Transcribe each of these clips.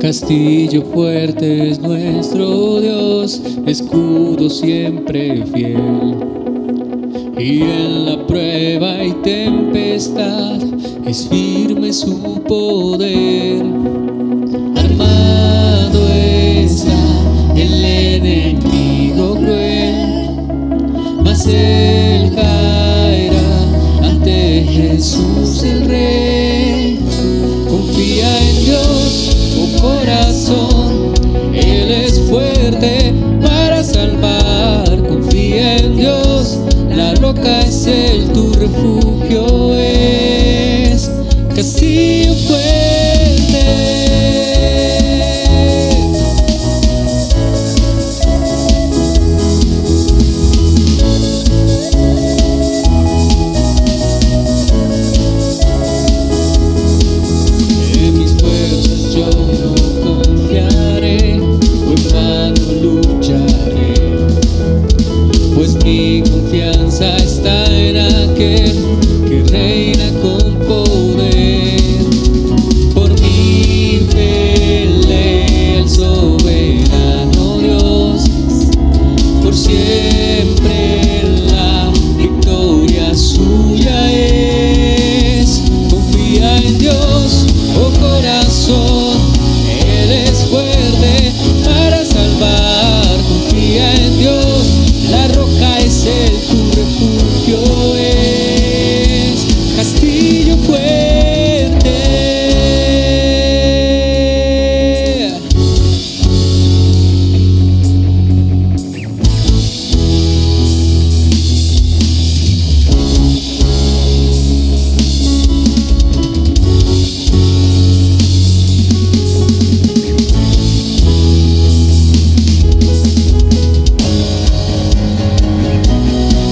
Castillo fuerte es nuestro Dios, escudo siempre fiel. Y en la prueba y tempestad es firme su poder. Armado está el enemigo cruel, mas él caerá ante Jesús el Rey. Confía en Dios, oh corazón, Él es fuerte para salvar. Confía en Dios, la roca es Él, tu refugio es castillo fuerte. Mi confianza está en aquel que reina con poder. Por mí pelea el soberano Dios, por siempre la victoria suya es. Confía en Dios, oh corazón, Él es fuerte para salvar. Confía en Dios, la roca es Él, tu refugio es castillo fuerte.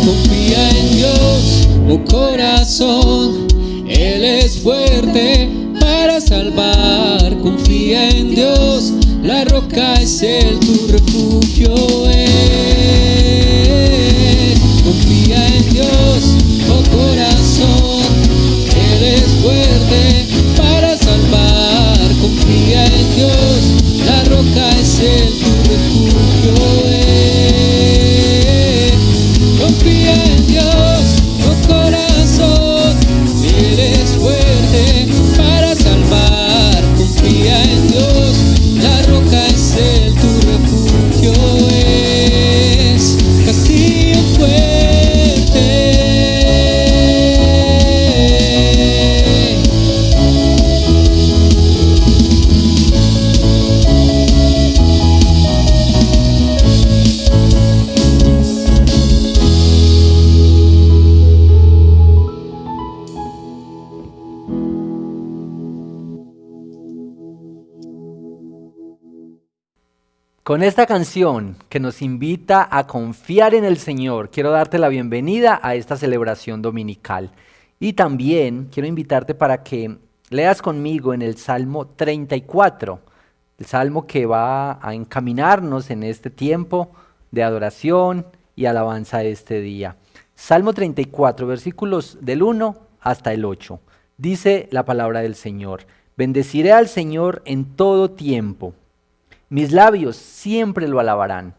Confía en Dios, oh corazón, Él es fuerte para salvar. Confía en Dios, la roca es Él, tu refugio es. Confía en Dios, oh corazón, Él es fuerte para salvar. Confía en Dios, la roca es Él, tu refugio es. Confía en Dios, oh corazón, Él es fuerte para salvar. Confía en Dios, la roca es Él, tu refugio es castillo fuerte. Con esta canción que nos invita a confiar en el Señor, quiero darte la bienvenida a esta celebración dominical. Y también quiero invitarte para que leas conmigo en el Salmo 34, el Salmo que va a encaminarnos en este tiempo de adoración y alabanza de este día. Salmo 34, versículos del 1 hasta el 8. Dice la palabra del Señor: bendeciré al Señor en todo tiempo. Mis labios siempre lo alabarán.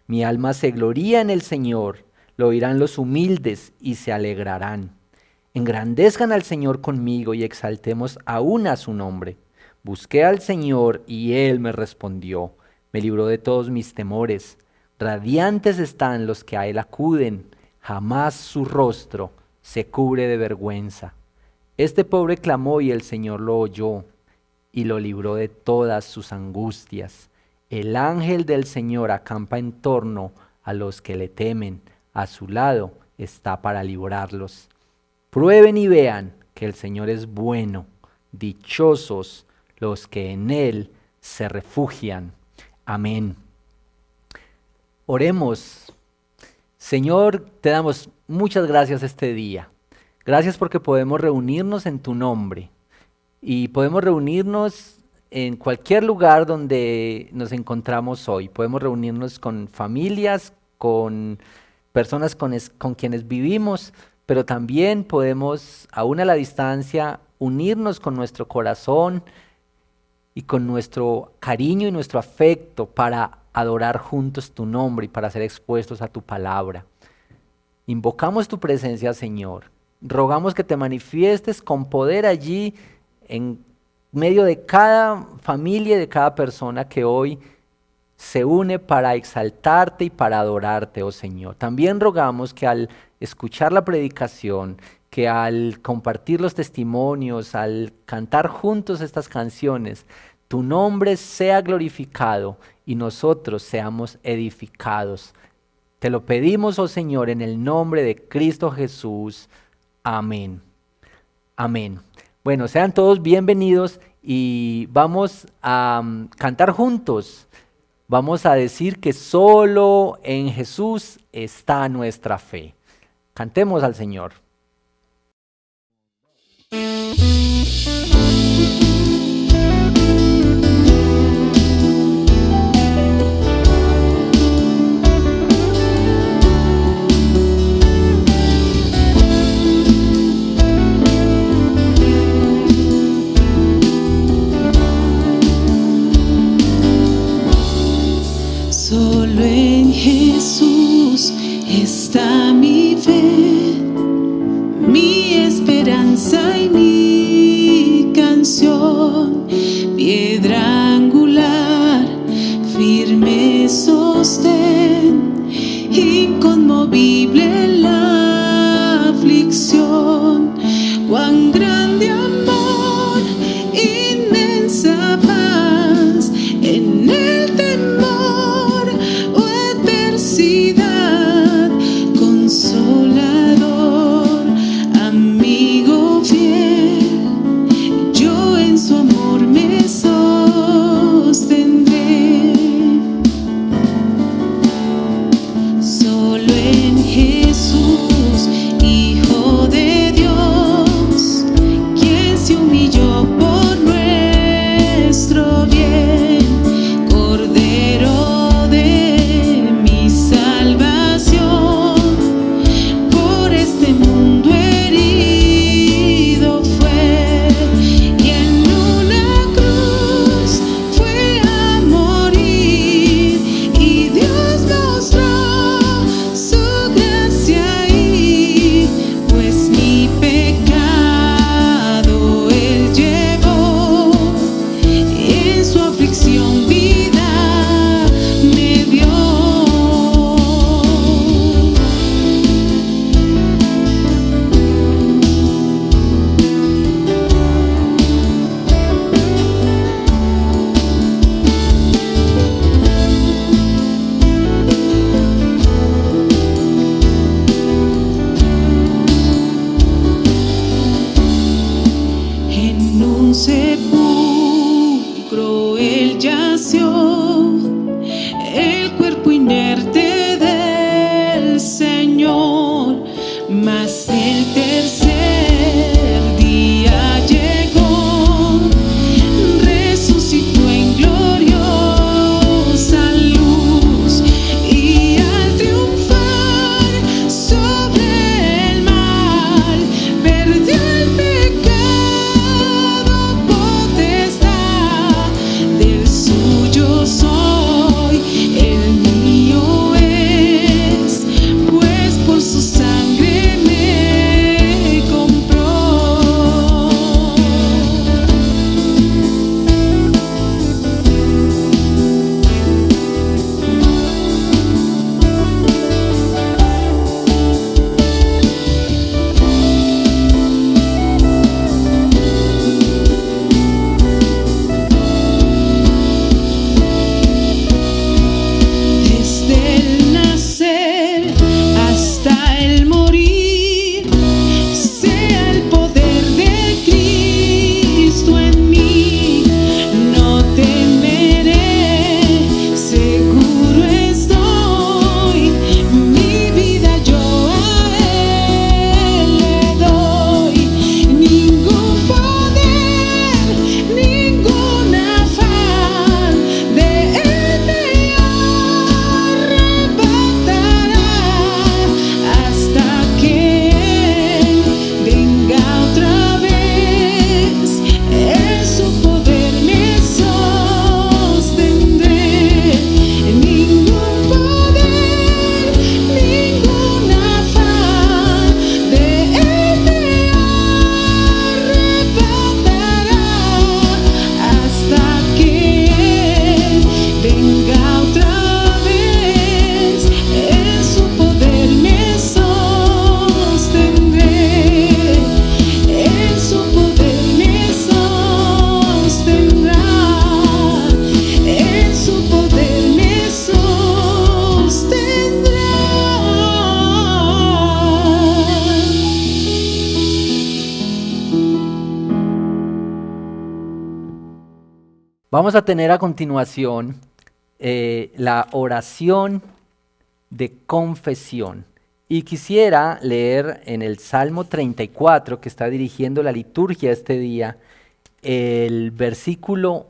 Mi alma se gloría en el Señor, lo oirán los humildes y se alegrarán. Engrandezcan al Señor conmigo y exaltemos aún a su nombre. Busqué al Señor y Él me respondió, me libró de todos mis temores. Radiantes están los que a Él acuden, jamás su rostro se cubre de vergüenza. Este pobre clamó y el Señor lo oyó y lo libró de todas sus angustias. El ángel del Señor acampa en torno a los que le temen, a su lado está para librarlos. Prueben y vean que el Señor es bueno, dichosos los que en Él se refugian. Amén. Oremos. Señor, te damos muchas gracias este día. Gracias porque podemos reunirnos en tu nombre. Y podemos reunirnos en cualquier lugar donde nos encontramos hoy. Podemos reunirnos con familias, con personas con quienes vivimos, pero también podemos, aún a la distancia, unirnos con nuestro corazón y con nuestro cariño y nuestro afecto para adorar juntos tu nombre y para ser expuestos a tu palabra. Invocamos tu presencia, Señor. Rogamos que te manifiestes con poder allí en medio de cada familia y de cada persona que hoy se une para exaltarte y para adorarte, oh Señor. También rogamos que al escuchar la predicación, que al compartir los testimonios, al cantar juntos estas canciones, tu nombre sea glorificado y nosotros seamos edificados. Te lo pedimos, oh Señor, en el nombre de Cristo Jesús. Amén. Amén. Bueno, sean todos bienvenidos y vamos a cantar juntos. Vamos a decir que solo en Jesús está nuestra fe. Cantemos al Señor. Solo en Jesús está mi fe, mi esperanza y mi canción, piedra angular, firme sostén, inconmovible en la aflicción. Cuán grande amor, inmensa paz en el temor o adversidad, consolador, amigo fiel, yo en su amor me sostendré. Solo en Jesús, Hijo de Dios, Vamos a tener a continuación la oración de confesión. Y quisiera leer en el Salmo 34, que está dirigiendo la liturgia este día, el versículo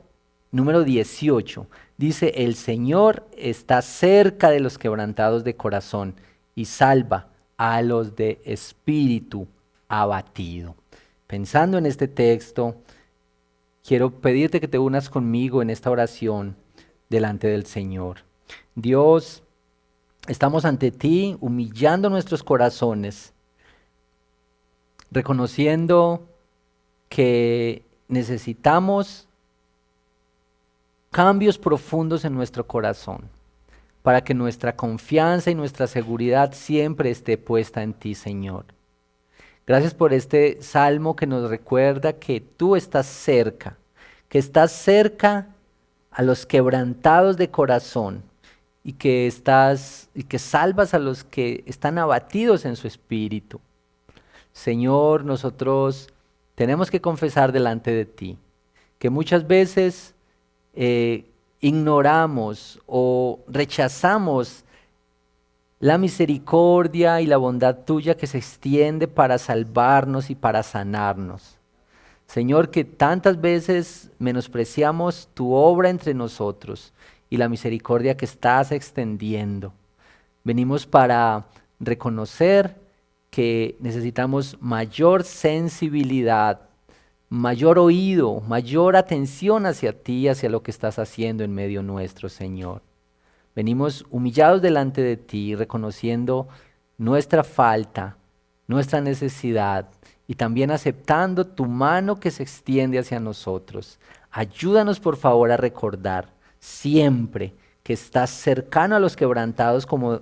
número 18. Dice: el Señor está cerca de los quebrantados de corazón y salva a los de espíritu abatido. Pensando en este texto, quiero pedirte que te unas conmigo en esta oración delante del Señor. Dios, estamos ante ti humillando nuestros corazones, reconociendo que necesitamos cambios profundos en nuestro corazón para que nuestra confianza y nuestra seguridad siempre esté puesta en ti, Señor. Gracias por este salmo que nos recuerda que tú estás cerca a los quebrantados de corazón y que salvas a los que están abatidos en su espíritu. Señor, nosotros tenemos que confesar delante de ti que muchas veces ignoramos o rechazamos la misericordia y la bondad tuya que se extiende para salvarnos y para sanarnos. Señor, que tantas veces menospreciamos tu obra entre nosotros y la misericordia que estás extendiendo. Venimos para reconocer que necesitamos mayor sensibilidad, mayor oído, mayor atención hacia ti, hacia lo que estás haciendo en medio nuestro, Señor. Venimos humillados delante de ti, reconociendo nuestra falta, nuestra necesidad y también aceptando tu mano que se extiende hacia nosotros. Ayúdanos, por favor, a recordar siempre que estás cercano a los quebrantados, como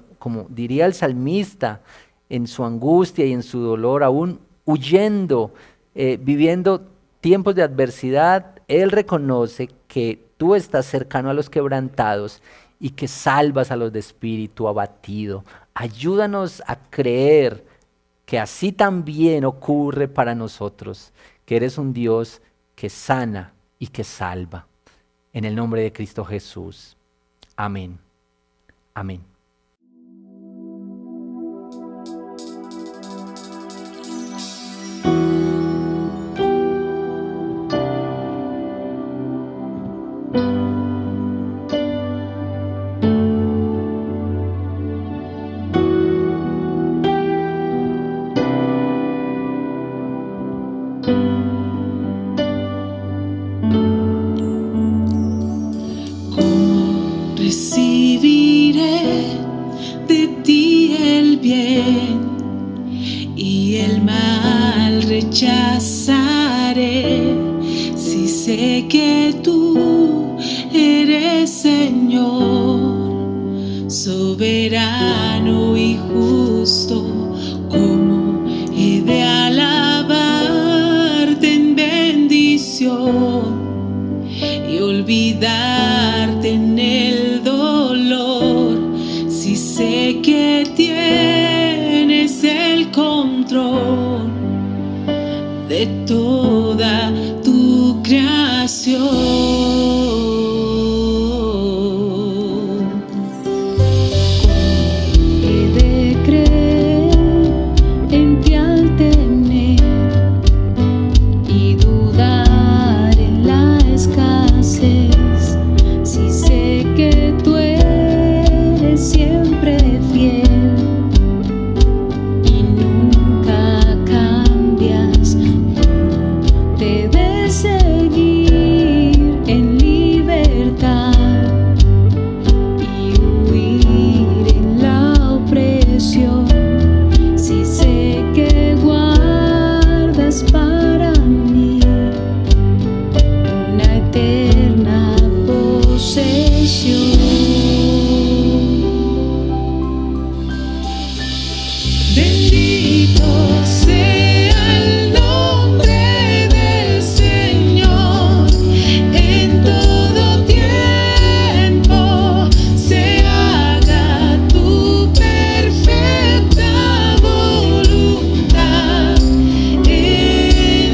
diría el salmista en su angustia y en su dolor, aún huyendo, viviendo tiempos de adversidad. Él reconoce que tú estás cercano a los quebrantados y que salvas a los de espíritu abatido. Ayúdanos a creer que así también ocurre para nosotros, que eres un Dios que sana y que salva. En el nombre de Cristo Jesús. Amén. Amén. Recibiré de ti el bien y el mal rechazaré, si sé que tú eres Señor, soberano y justo. ¿Cómo he de alabarte en bendición y olvidarte en el dolor, si sé que tienes el control de toda tu creación? He de creer en ti al tener y dudar en la escasez, si sé que tú eres siempre fiel y nunca cambias. ¿Cómo te de seguir en libertad y huir en la opresión, si sé que guardas para mí una eterna posesión? Bendito sea el nombre del Señor, en todo tiempo se haga tu perfecta voluntad en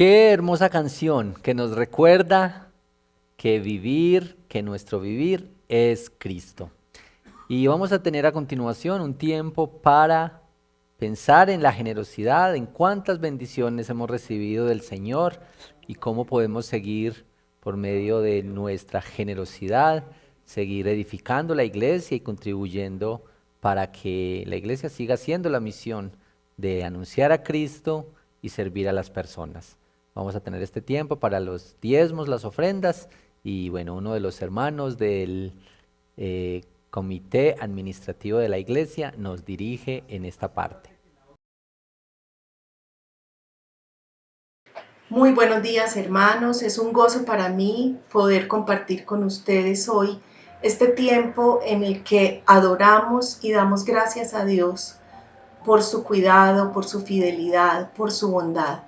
Qué hermosa canción que nos recuerda que nuestro vivir es Cristo. Y vamos a tener a continuación un tiempo para pensar en la generosidad, en cuántas bendiciones hemos recibido del Señor y cómo podemos seguir por medio de nuestra generosidad, seguir edificando la iglesia y contribuyendo para que la iglesia siga haciendo la misión de anunciar a Cristo y servir a las personas. Vamos a tener este tiempo para los diezmos, las ofrendas, y bueno, uno de los hermanos del comité administrativo de la iglesia nos dirige en esta parte. Muy buenos días, hermanos. Es un gozo para mí poder compartir con ustedes hoy este tiempo en el que adoramos y damos gracias a Dios por su cuidado, por su fidelidad, por su bondad,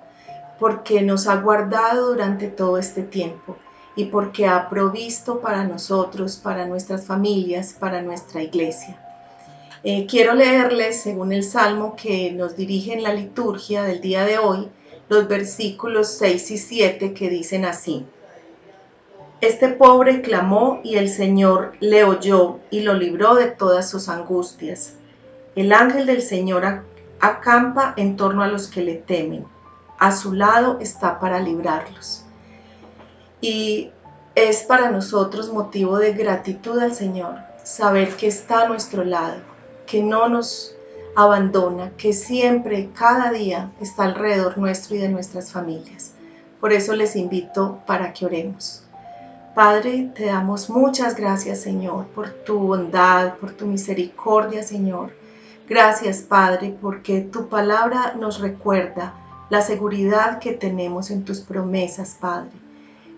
porque nos ha guardado durante todo este tiempo y porque ha provisto para nosotros, para nuestras familias, para nuestra iglesia. Quiero leerles, según el salmo que nos dirige en la liturgia del día de hoy, los versículos 6 y 7 que dicen así: Este pobre clamó y el Señor le oyó y lo libró de todas sus angustias. El ángel del Señor acampa en torno a los que le temen. A su lado está para librarlos. Y es para nosotros motivo de gratitud al Señor saber que está a nuestro lado, que no nos abandona, que siempre, cada día, está alrededor nuestro y de nuestras familias. Por eso les invito para que oremos. Padre, te damos muchas gracias, Señor, por tu bondad, por tu misericordia, Señor. Gracias, Padre, porque tu palabra nos recuerda la seguridad que tenemos en tus promesas, Padre.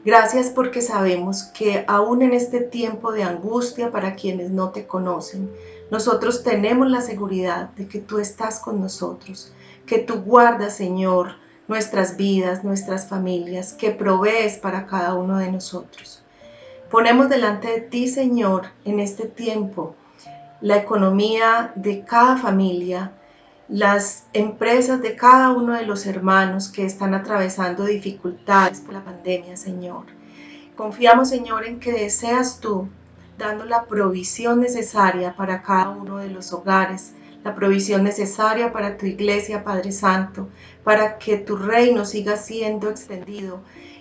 Gracias porque sabemos que aún en este tiempo de angustia para quienes no te conocen, nosotros tenemos la seguridad de que tú estás con nosotros, que tú guardas, Señor, nuestras vidas, nuestras familias, que provees para cada uno de nosotros. Ponemos delante de ti, Señor, en este tiempo, la economía de cada familia, las empresas de cada uno de los hermanos que están atravesando dificultades por la pandemia, Señor. Confiamos, Señor, en que deseas tú dando la provisión necesaria para cada uno de los hogares, la provisión necesaria para tu iglesia, Padre Santo, para que tu reino siga siendo extendido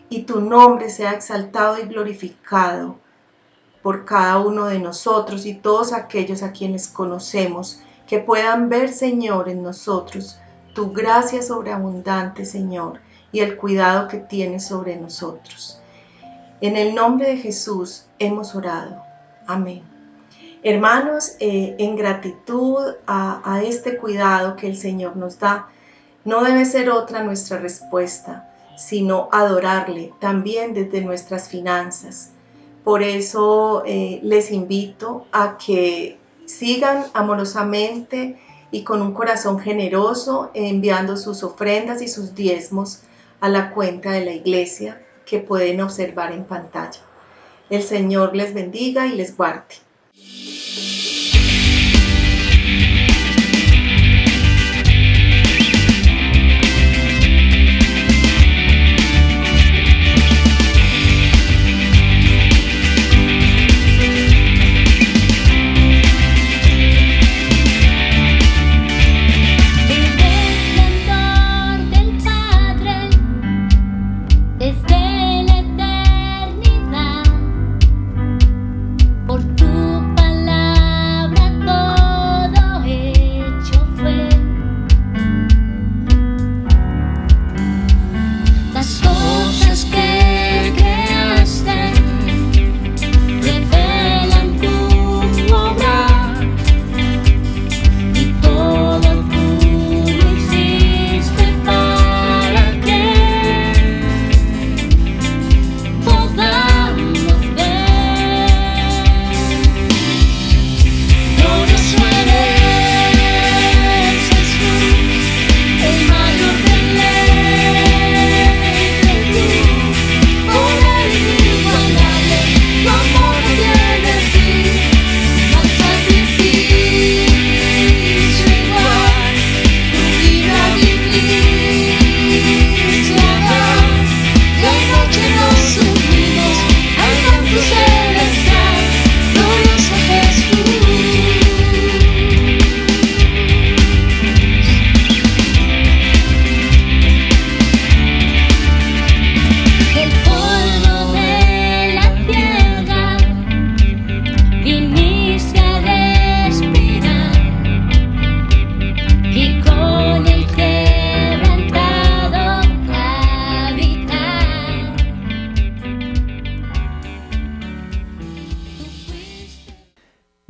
y tu nombre sea exaltado y glorificado por cada uno de nosotros y todos aquellos a quienes conocemos, que puedan ver, Señor, en nosotros tu gracia sobreabundante, Señor, y el cuidado que tienes sobre nosotros. En el nombre de Jesús hemos orado. Amén. Hermanos, en gratitud a este cuidado que el Señor nos da, no debe ser otra nuestra respuesta, sino adorarle también desde nuestras finanzas. Por eso les invito a que sigan amorosamente y con un corazón generoso enviando sus ofrendas y sus diezmos a la cuenta de la iglesia que pueden observar en pantalla. El Señor les bendiga y les guarde. Desde la eternidad, por tu palabra.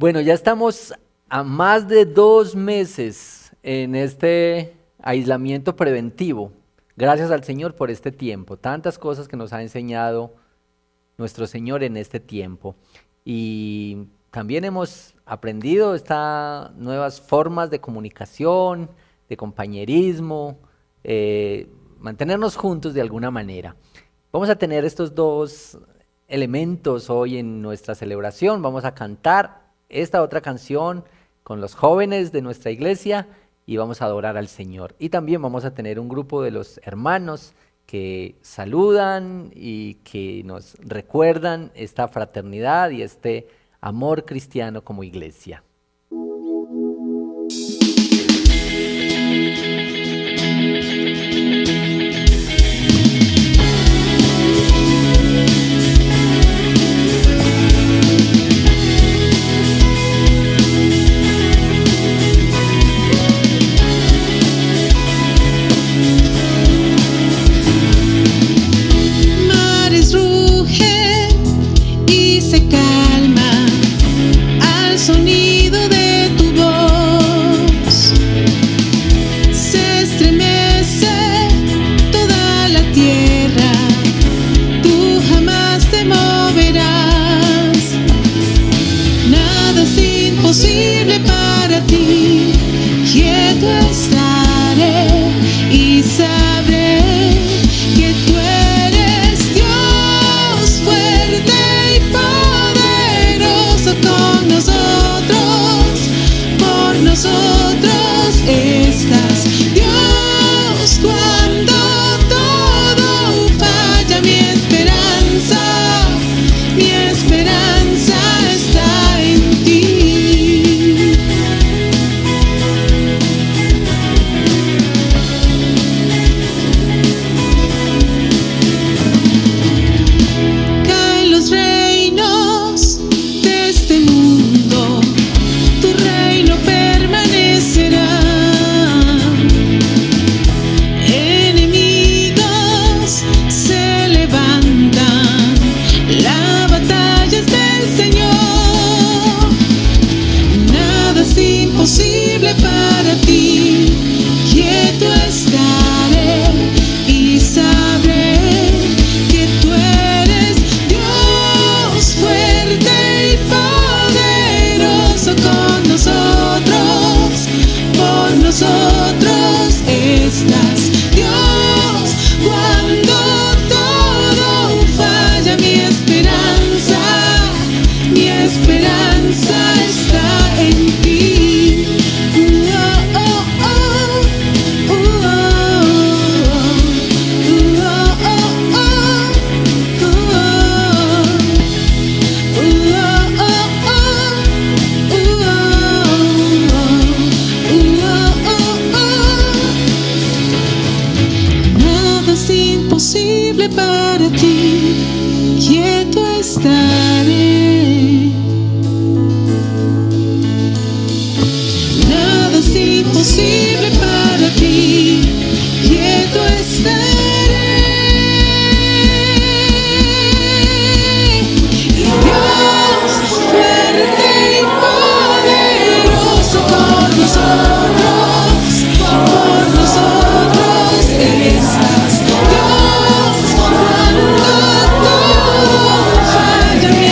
Bueno, ya estamos a más de 2 meses en este aislamiento preventivo. Gracias al Señor por este tiempo, tantas cosas que nos ha enseñado nuestro Señor en este tiempo. Y también hemos aprendido estas nuevas formas de comunicación, de compañerismo, mantenernos juntos de alguna manera. Vamos a tener estos 2 elementos hoy en nuestra celebración. Vamos a cantar esta otra canción con los jóvenes de nuestra iglesia y vamos a adorar al Señor. Y también vamos a tener un grupo de los hermanos que saludan y que nos recuerdan esta fraternidad y este amor cristiano como iglesia. Mares rugen y se calman al sonido de tu voz. Se estremece toda la tierra, tú jamás te moverás. Nada es imposible para ti, quieto estaré y sabré que tú eres Dios fuerte y poderoso con nosotros, por nosotros estás. Dios, cuando todo falla, mi esperanza está en ti. Caen los reinos de este mundo, tu reino permanecerá. Enemigos se levantan, la batalla es del Señor. Nada es imposible para ti, quieto estaré y sabré que tú eres Dios fuerte y poderoso con nosotros, por nosotros estás. Dios, cuando todo falla, mi esperanza está en ti. Oh, oh, oh, oh, nada es imposible para ti, quieto estaré. Nada es imposible para ti, quieto estaré. Dios fuerte y poderoso con nosotros, por nosotros estás. Dios, cuando todo falla, mi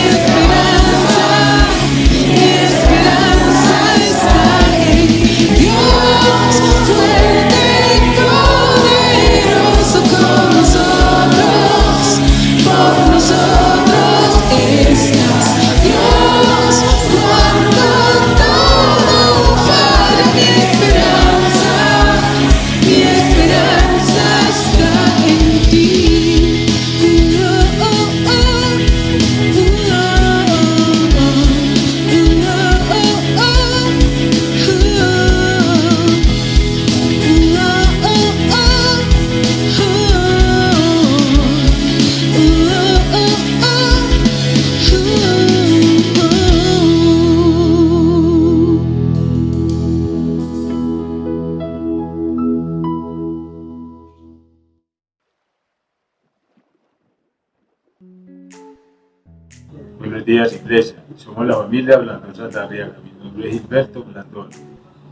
Buenos días, iglesia. Somos la familia Blandón Saldarriaga. Mi nombre es Gilberto Blandón.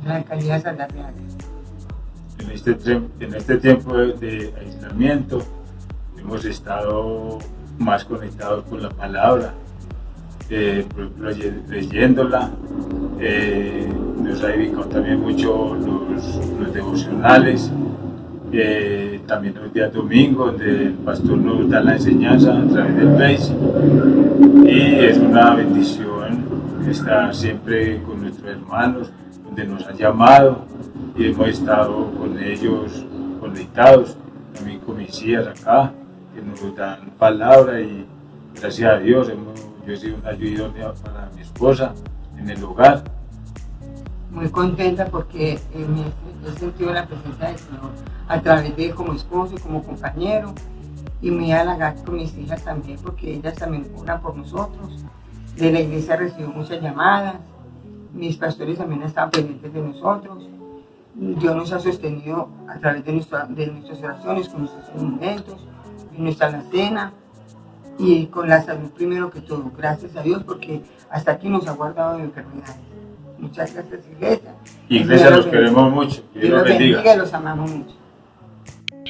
La alcaldía de Saldarriaga. En este tiempo de aislamiento hemos estado más conectados con la palabra, leyéndola. Nos ha dedicado también mucho los devocionales. También los días domingos, donde el pastor nos da la enseñanza a través del Face, y es una bendición estar siempre con nuestros hermanos, donde nos han llamado y hemos estado con ellos conectados, también con mis hijas acá, que nos dan palabra, y gracias a Dios yo he sido una ayuda para mi esposa en el hogar. Muy contenta porque he sentido la presencia del Señor a través de él como esposo y como compañero, y muy halagada con mis hijas también, porque ellas también oran por nosotros. De la iglesia recibo muchas llamadas, mis pastores también están pendientes de nosotros. Dios nos ha sostenido a través de nuestras oraciones, con nuestros momentos, en nuestra cena y con la salud primero que todo. Gracias a Dios, porque hasta aquí nos ha guardado de enfermedades. Muchas gracias, iglesia. Iglesia, los queremos mucho. Que Dios los bendiga. Los amamos mucho.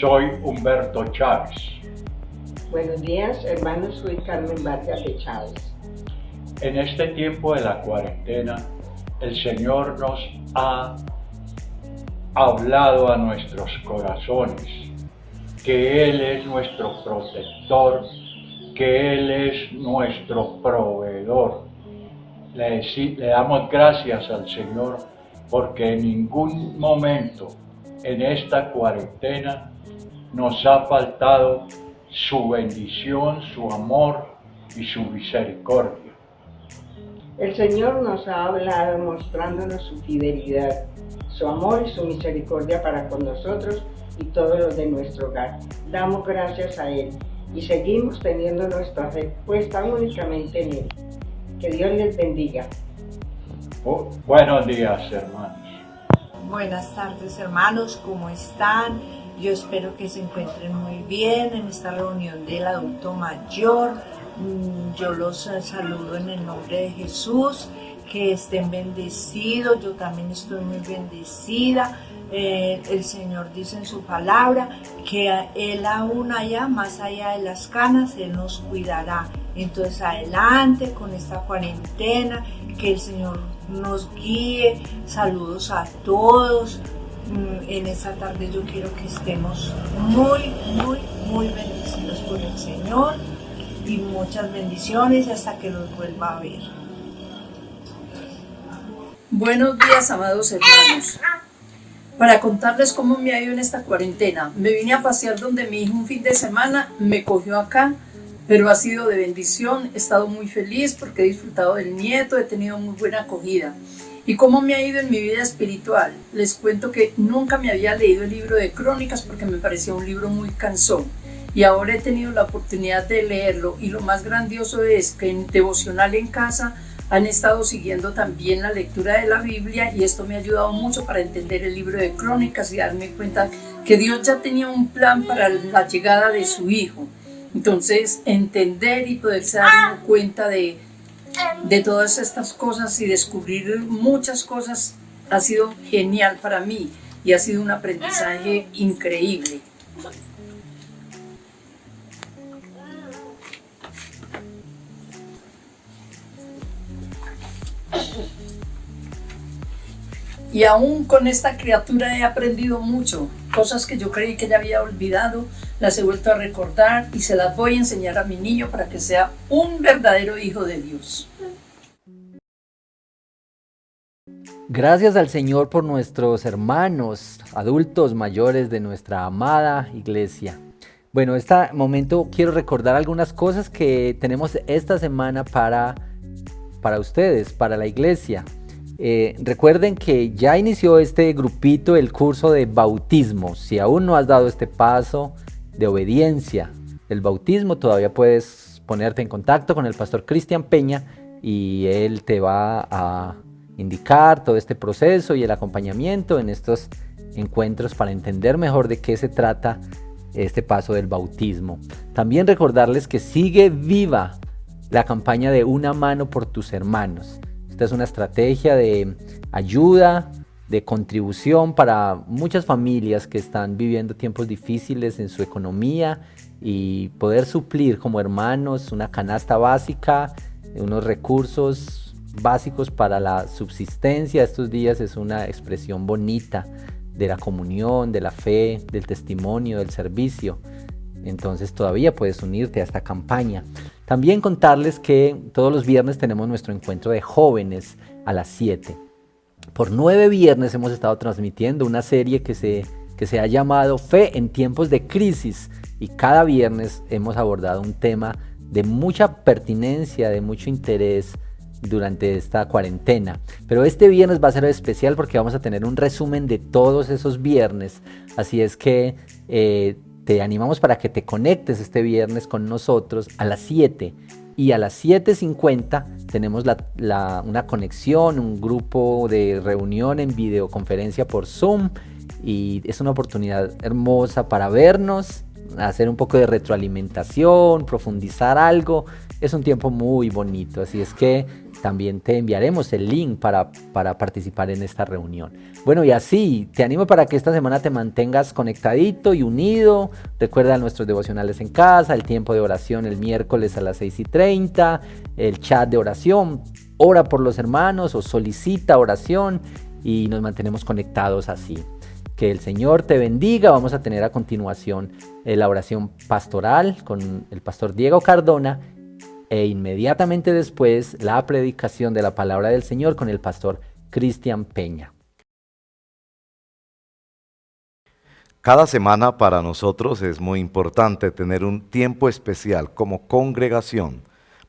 Soy Humberto Chávez. Buenos días, hermanos. Soy Carmen Vargas de Chávez. En este tiempo de la cuarentena, el Señor nos ha hablado a nuestros corazones, que Él es nuestro protector, que Él es nuestro proveedor. Le damos gracias al Señor porque en ningún momento en esta cuarentena nos ha faltado su bendición, su amor y su misericordia. El Señor nos ha hablado mostrándonos su fidelidad, su amor y su misericordia para con nosotros y todos los de nuestro hogar. Damos gracias a Él y seguimos teniendo nuestra fe puesta únicamente en Él. Que Dios les bendiga. Buenos días, hermanos. Buenas tardes, hermanos, ¿cómo están? Yo espero que se encuentren muy bien en esta reunión del adulto mayor. Yo los saludo en el nombre de Jesús, que estén bendecidos. Yo también estoy muy bendecida. El Señor dice en su palabra que Él aún allá, más allá de las canas, Él nos cuidará. Entonces adelante con esta cuarentena, que el Señor nos guíe. Saludos a todos. En esta tarde yo quiero que estemos muy bendecidos por el Señor, y muchas bendiciones hasta que nos vuelva a ver. Buenos días, amados hermanos. Para contarles cómo me ha ido en esta cuarentena, me vine a pasear donde mi hijo un fin de semana, me cogió acá, pero ha sido de bendición. He estado muy feliz porque he disfrutado del nieto, he tenido muy buena acogida. ¿Y cómo me ha ido en mi vida espiritual? Les cuento que nunca me había leído el libro de Crónicas porque me parecía un libro muy cansón, y ahora he tenido la oportunidad de leerlo, y lo más grandioso es que en Devocional en Casa han estado siguiendo también la lectura de la Biblia, y esto me ha ayudado mucho para entender el libro de Crónicas y darme cuenta que Dios ya tenía un plan para la llegada de su Hijo. Entonces, entender y poderse dar cuenta de todas estas cosas y descubrir muchas cosas ha sido genial para mí, y ha sido un aprendizaje increíble. Y aún con esta criatura he aprendido mucho, cosas que yo creí que ya había olvidado, las he vuelto a recordar y se las voy a enseñar a mi niño para que sea un verdadero hijo de Dios. Gracias al Señor por nuestros hermanos, adultos mayores de nuestra amada iglesia. Bueno, en este momento quiero recordar algunas cosas que tenemos esta semana para ustedes, para la iglesia. Recuerden que ya inició este grupito el curso de bautismo. Si aún no has dado este paso de obediencia del bautismo, todavía puedes ponerte en contacto con el pastor Cristian Peña y él te va a indicar todo este proceso y el acompañamiento en estos encuentros para entender mejor de qué se trata este paso del bautismo. También recordarles que sigue viva la campaña de Una mano por tus hermanos. Esta es una estrategia de ayuda, de contribución para muchas familias que están viviendo tiempos difíciles en su economía y poder suplir como hermanos una canasta básica, unos recursos básicos para la subsistencia. Estos días es una expresión bonita de la comunión, de la fe, del testimonio, del servicio. Entonces todavía puedes unirte a esta campaña. También contarles que todos los viernes tenemos nuestro encuentro de jóvenes a las 7. Por 9 viernes hemos estado transmitiendo una serie que se ha llamado Fe en tiempos de crisis, y cada viernes hemos abordado un tema de mucha pertinencia, de mucho interés durante esta cuarentena. Pero este viernes va a ser especial porque vamos a tener un resumen de todos esos viernes, así es que te animamos para que te conectes este viernes con nosotros a las 7. Y a las 7:50 tenemos una conexión, un grupo de reunión en videoconferencia por Zoom, y es una oportunidad hermosa para vernos, hacer un poco de retroalimentación, profundizar algo. Es un tiempo muy bonito, así es que también te enviaremos el link para participar en esta reunión. Bueno, y así te animo para que esta semana te mantengas conectadito y unido. Recuerda nuestros devocionales en casa, el tiempo de oración el miércoles a las 6:30, el chat de oración, ora por los hermanos o solicita oración, y nos mantenemos conectados así. Que el Señor te bendiga. Vamos a tener a continuación la oración pastoral con el pastor Diego Cardona, e inmediatamente después la predicación de la palabra del Señor con el pastor Cristian Peña. Cada semana para nosotros es muy importante tener un tiempo especial como congregación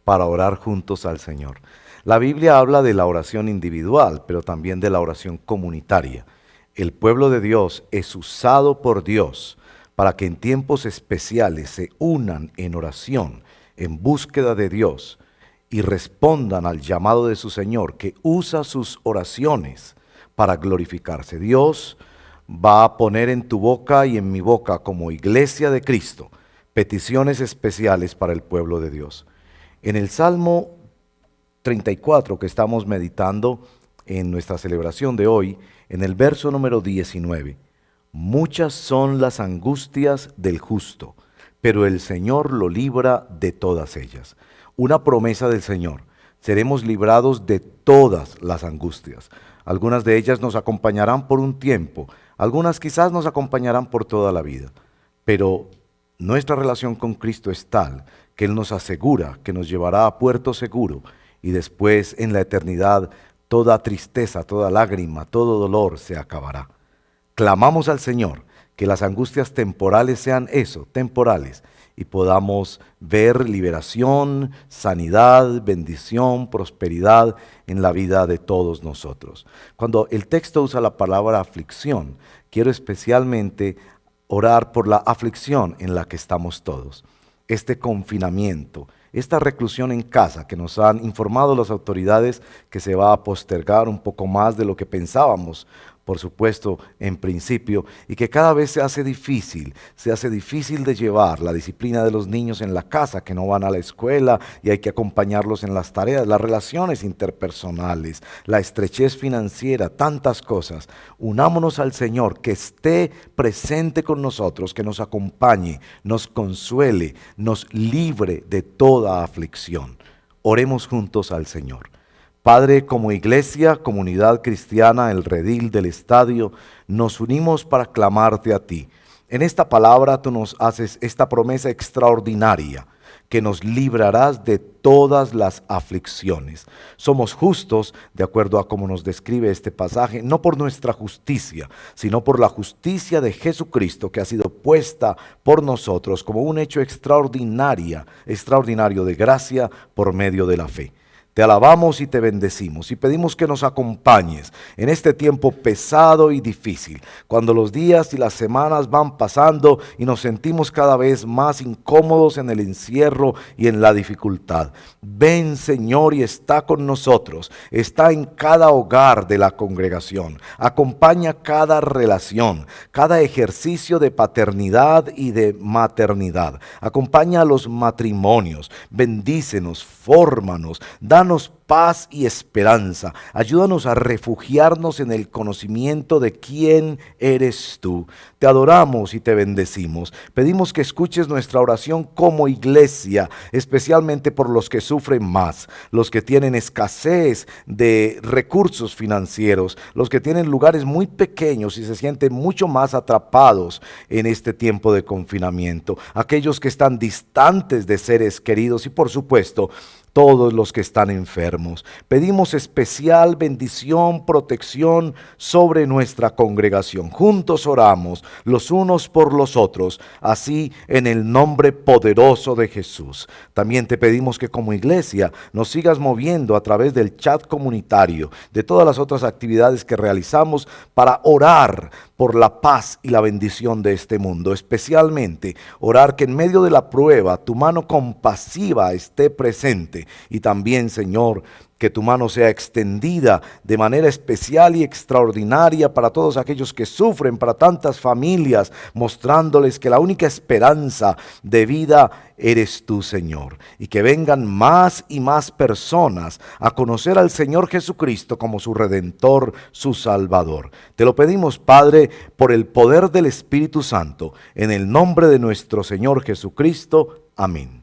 para orar juntos al Señor. La Biblia habla de la oración individual, pero también de la oración comunitaria. El pueblo de Dios es usado por Dios para que en tiempos especiales se unan en oración, en búsqueda de Dios, y respondan al llamado de su Señor, que usa sus oraciones para glorificarse. Dios va a poner en tu boca y en mi boca, como iglesia de Cristo, peticiones especiales para el pueblo de Dios. En el Salmo 34 que estamos meditando en nuestra celebración de hoy, en el verso número 19, muchas son las angustias del justo, pero el Señor lo libra de todas ellas. Una promesa del Señor: seremos librados de todas las angustias. Algunas de ellas nos acompañarán por un tiempo, algunas quizás nos acompañarán por toda la vida, pero nuestra relación con Cristo es tal que Él nos asegura que nos llevará a puerto seguro, y después en la eternidad toda tristeza, toda lágrima, todo dolor se acabará. Clamamos al Señor que las angustias temporales sean eso, temporales, y podamos ver liberación, sanidad, bendición, prosperidad en la vida de todos nosotros. Cuando el texto usa la palabra aflicción, quiero especialmente orar por la aflicción en la que estamos todos. Este confinamiento, esta reclusión en casa que nos han informado las autoridades que se va a postergar un poco más de lo que pensábamos, por supuesto, en principio, y que cada vez se hace difícil de llevar la disciplina de los niños en la casa, que no van a la escuela y hay que acompañarlos en las tareas, las relaciones interpersonales, la estrechez financiera, tantas cosas. Unámonos al Señor, que esté presente con nosotros, que nos acompañe, nos consuele, nos libre de toda aflicción. Oremos juntos al Señor. Padre, como iglesia, comunidad cristiana, el redil del estadio, nos unimos para clamarte a ti. En esta palabra tú nos haces esta promesa extraordinaria, que nos librarás de todas las aflicciones. Somos justos, de acuerdo a cómo nos describe este pasaje, no por nuestra justicia, sino por la justicia de Jesucristo, que ha sido puesta por nosotros como un hecho extraordinario de gracia por medio de la fe. Te alabamos y te bendecimos y pedimos que nos acompañes en este tiempo pesado y difícil, cuando los días y las semanas van pasando y nos sentimos cada vez más incómodos en el encierro y en la dificultad. Ven, Señor, y está con nosotros, está en cada hogar de la congregación, acompaña cada relación, cada ejercicio de paternidad y de maternidad, acompaña a los matrimonios, bendícenos, fórmanos, danos paz y esperanza. Ayúdanos a refugiarnos en el conocimiento de quién eres tú. Te adoramos y te bendecimos. Pedimos que escuches nuestra oración como iglesia, especialmente por los que sufren más, los que tienen escasez de recursos financieros, los que tienen lugares muy pequeños y se sienten mucho más atrapados en este tiempo de confinamiento, aquellos que están distantes de seres queridos y, por supuesto, todos los que están enfermos. Pedimos especial bendición, protección sobre nuestra congregación. Juntos oramos los unos por los otros, así en el nombre poderoso de Jesús. También te pedimos que como iglesia nos sigas moviendo a través del chat comunitario, de todas las otras actividades que realizamos para orar por la paz y la bendición de este mundo. Especialmente orar que en medio de la prueba tu mano compasiva esté presente. Y también, Señor, que tu mano sea extendida de manera especial y extraordinaria para todos aquellos que sufren, para tantas familias, mostrándoles que la única esperanza de vida eres tú, Señor. Y que vengan más y más personas a conocer al Señor Jesucristo como su Redentor, su Salvador. Te lo pedimos, Padre, por el poder del Espíritu Santo, en el nombre de nuestro Señor Jesucristo. Amén.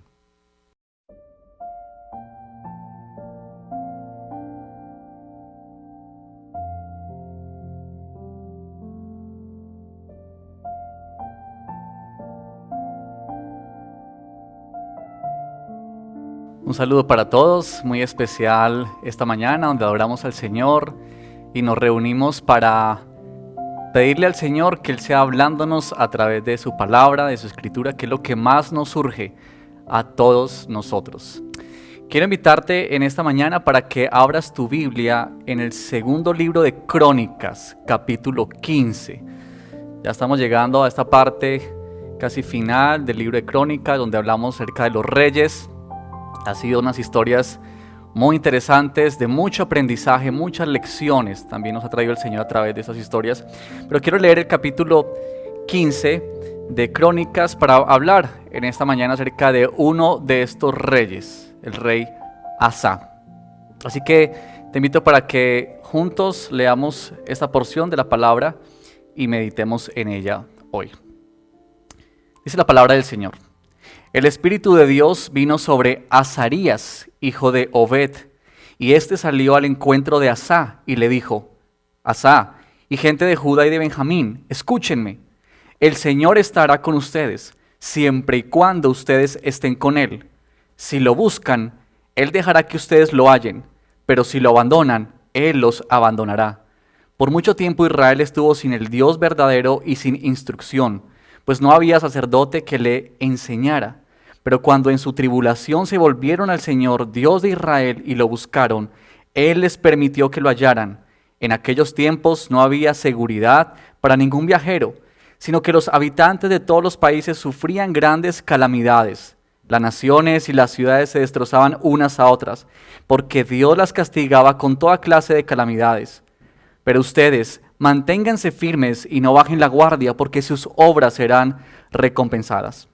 Un saludo para todos, muy especial esta mañana donde adoramos al Señor y nos reunimos para pedirle al Señor que Él sea hablándonos a través de su palabra, de su escritura, que es lo que más nos surge a todos nosotros. Quiero invitarte en esta mañana para que abras tu Biblia en el segundo libro de Crónicas, capítulo 15. Ya estamos llegando a esta parte casi final del libro de Crónicas, donde hablamos acerca de los reyes. Ha sido unas historias muy interesantes, de mucho aprendizaje, muchas lecciones. También nos ha traído el Señor a través de esas historias. Pero quiero leer el capítulo 15 de Crónicas para hablar en esta mañana acerca de uno de estos reyes, el rey Asa. Así que te invito para que juntos leamos esta porción de la palabra y meditemos en ella hoy. Dice la palabra del Señor. El Espíritu de Dios vino sobre Azarías, hijo de Obed, y éste salió al encuentro de Asa y le dijo: Asa, y gente de Judá y de Benjamín, escúchenme. El Señor estará con ustedes, siempre y cuando ustedes estén con Él. Si lo buscan, Él dejará que ustedes lo hallen, pero si lo abandonan, Él los abandonará. Por mucho tiempo Israel estuvo sin el Dios verdadero y sin instrucción, pues no había sacerdote que le enseñara. Pero cuando en su tribulación se volvieron al Señor, Dios de Israel, y lo buscaron, Él les permitió que lo hallaran. En aquellos tiempos no había seguridad para ningún viajero, sino que los habitantes de todos los países sufrían grandes calamidades. Las naciones y las ciudades se destrozaban unas a otras, porque Dios las castigaba con toda clase de calamidades. Pero ustedes, manténganse firmes y no bajen la guardia, porque sus obras serán recompensadas.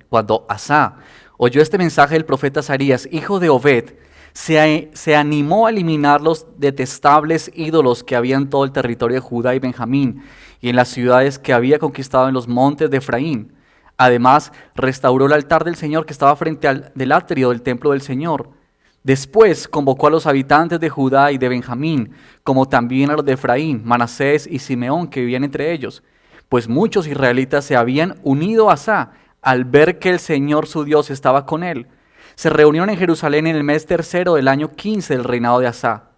Cuando Asa oyó este mensaje del profeta Azarías, hijo de Obed, se animó a eliminar los detestables ídolos que había en todo el territorio de Judá y Benjamín y en las ciudades que había conquistado en los montes de Efraín. Además, restauró el altar del Señor que estaba frente del atrio del templo del Señor. Después convocó a los habitantes de Judá y de Benjamín, como también a los de Efraín, Manasés y Simeón, que vivían entre ellos, pues muchos israelitas se habían unido a Asa al ver que el Señor su Dios estaba con él. Se reunieron en Jerusalén en el mes tercero del año 15 del reinado de Asa.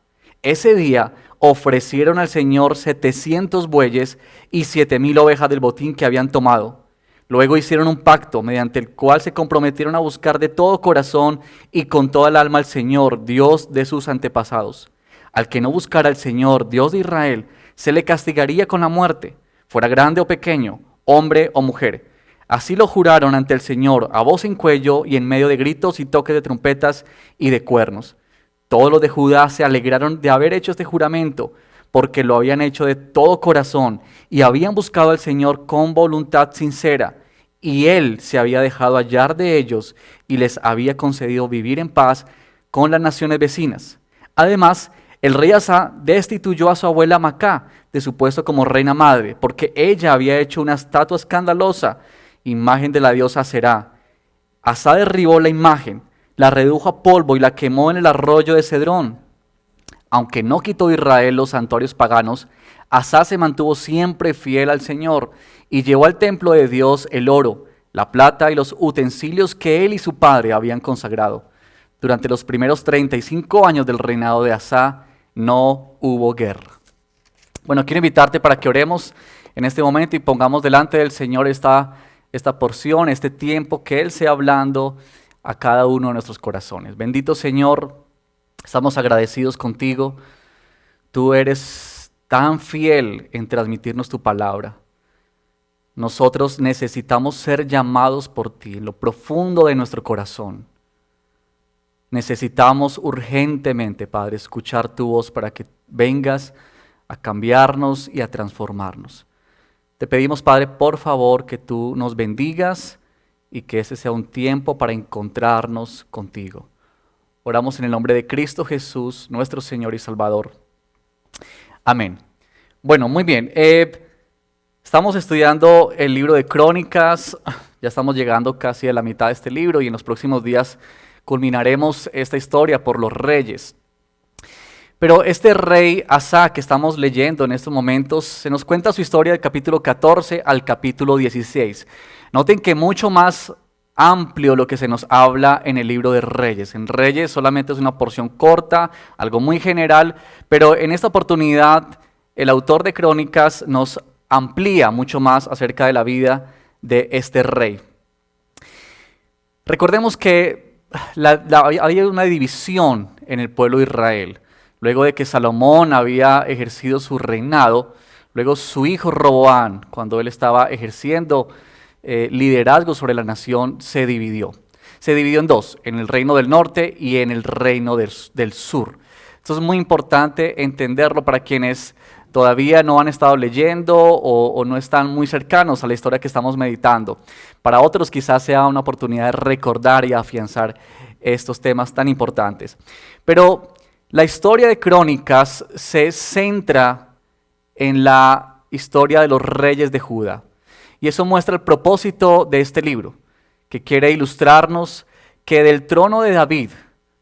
Ese día ofrecieron al Señor 700 bueyes y 7,000 ovejas del botín que habían tomado. Luego hicieron un pacto mediante el cual se comprometieron a buscar de todo corazón y con toda el alma al Señor, Dios de sus antepasados. Al que no buscara al Señor, Dios de Israel, se le castigaría con la muerte, fuera grande o pequeño, hombre o mujer. Así lo juraron ante el Señor a voz en cuello y en medio de gritos y toques de trompetas y de cuernos. Todos los de Judá se alegraron de haber hecho este juramento, porque lo habían hecho de todo corazón y habían buscado al Señor con voluntad sincera, y Él se había dejado hallar de ellos y les había concedido vivir en paz con las naciones vecinas. Además, el rey Asa destituyó a su abuela Macá de su puesto como reina madre, porque ella había hecho una estatua escandalosa, imagen de la diosa Será. Asa derribó la imagen, la redujo a polvo y la quemó en el arroyo de Cedrón. Aunque no quitó Israel los santuarios paganos, Asa se mantuvo siempre fiel al Señor y llevó al templo de Dios el oro, la plata y los utensilios que él y su padre habían consagrado. Durante los primeros 35 años del reinado de Asa no hubo guerra. Bueno, quiero invitarte para que oremos en este momento y pongamos delante del Señor esta porción, este tiempo que Él sea hablando a cada uno de nuestros corazones. Bendito Señor, estamos agradecidos contigo. Tú eres tan fiel en transmitirnos tu palabra. Nosotros necesitamos ser llamados por ti en lo profundo de nuestro corazón. Necesitamos urgentemente, Padre, escuchar tu voz para que vengas a cambiarnos y a transformarnos. Te pedimos, Padre, por favor, que tú nos bendigas y que ese sea un tiempo para encontrarnos contigo. Oramos en el nombre de Cristo Jesús, nuestro Señor y Salvador. Amén. Bueno, muy bien. Estamos estudiando el libro de Crónicas. Ya estamos llegando casi a la mitad de este libro y en los próximos días culminaremos esta historia por los reyes. Pero este rey Asa que estamos leyendo en estos momentos, se nos cuenta su historia del capítulo 14 al capítulo 16. Noten que mucho más amplio lo que se nos habla en el libro de Reyes. En Reyes solamente es una porción corta, algo muy general, pero en esta oportunidad el autor de Crónicas nos amplía mucho más acerca de la vida de este rey. Recordemos que había una división en el pueblo de Israel. Luego de que Salomón había ejercido su reinado, luego su hijo Roboam, cuando él estaba ejerciendo liderazgo sobre la nación, se dividió. Se dividió en dos, en el reino del norte y en el reino del sur. Esto es muy importante entenderlo para quienes todavía no han estado leyendo o no están muy cercanos a la historia que estamos meditando. Para otros quizás sea una oportunidad de recordar y afianzar estos temas tan importantes. Pero la historia de Crónicas se centra en la historia de los reyes de Judá. Y eso muestra el propósito de este libro, que quiere ilustrarnos que del trono de David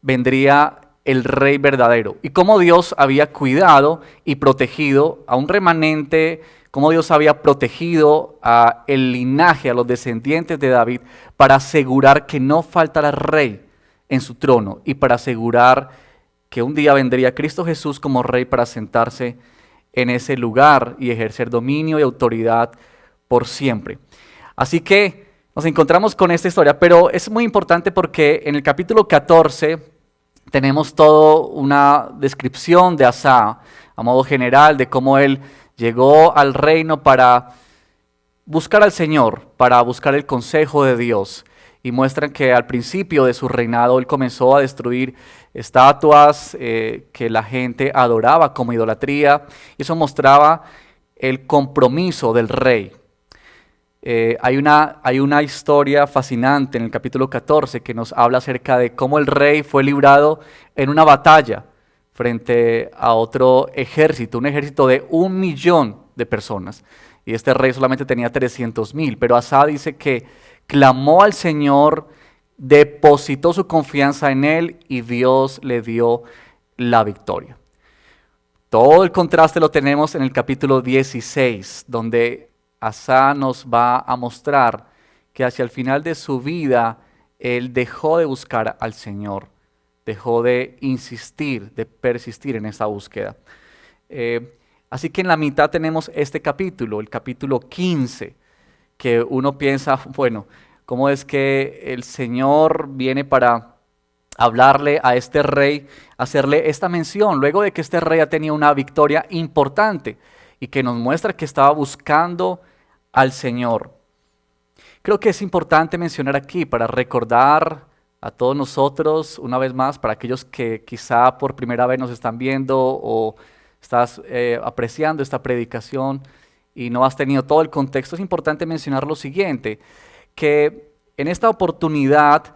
vendría el rey verdadero. Y cómo Dios había cuidado y protegido a un remanente, cómo Dios había protegido a el linaje, a los descendientes de David, para asegurar que no faltara rey en su trono y para asegurar que un día vendría Cristo Jesús como rey para sentarse en ese lugar y ejercer dominio y autoridad por siempre. Así que nos encontramos con esta historia, pero es muy importante porque en el capítulo 14 tenemos toda una descripción de Asa, a modo general, de cómo él llegó al reino para buscar al Señor, para buscar el consejo de Dios. Y muestran que al principio de su reinado él comenzó a destruir estatuas que la gente adoraba como idolatría. Y eso mostraba el compromiso del rey. Hay una historia fascinante en el capítulo 14 que nos habla acerca de cómo el rey fue librado en una batalla frente a otro ejército, un ejército de 1 millón de personas. Y este rey solamente tenía 300,000, pero Asa dice que clamó al Señor, depositó su confianza en Él y Dios le dio la victoria. Todo el contraste lo tenemos en el capítulo 16, donde Asa nos va a mostrar que hacia el final de su vida él dejó de buscar al Señor, dejó de insistir, de persistir en esa búsqueda. Así que en la mitad tenemos este capítulo, el capítulo 15, que uno piensa, bueno, ¿cómo es que el Señor viene para hablarle a este rey, hacerle esta mención, luego de que este rey ha tenido una victoria importante y que nos muestra que estaba buscando al Señor? Creo que es importante mencionar aquí para recordar a todos nosotros, una vez más, para aquellos que quizá por primera vez nos están viendo o estás apreciando esta predicación y no has tenido todo el contexto, es importante mencionar lo siguiente, que en esta oportunidad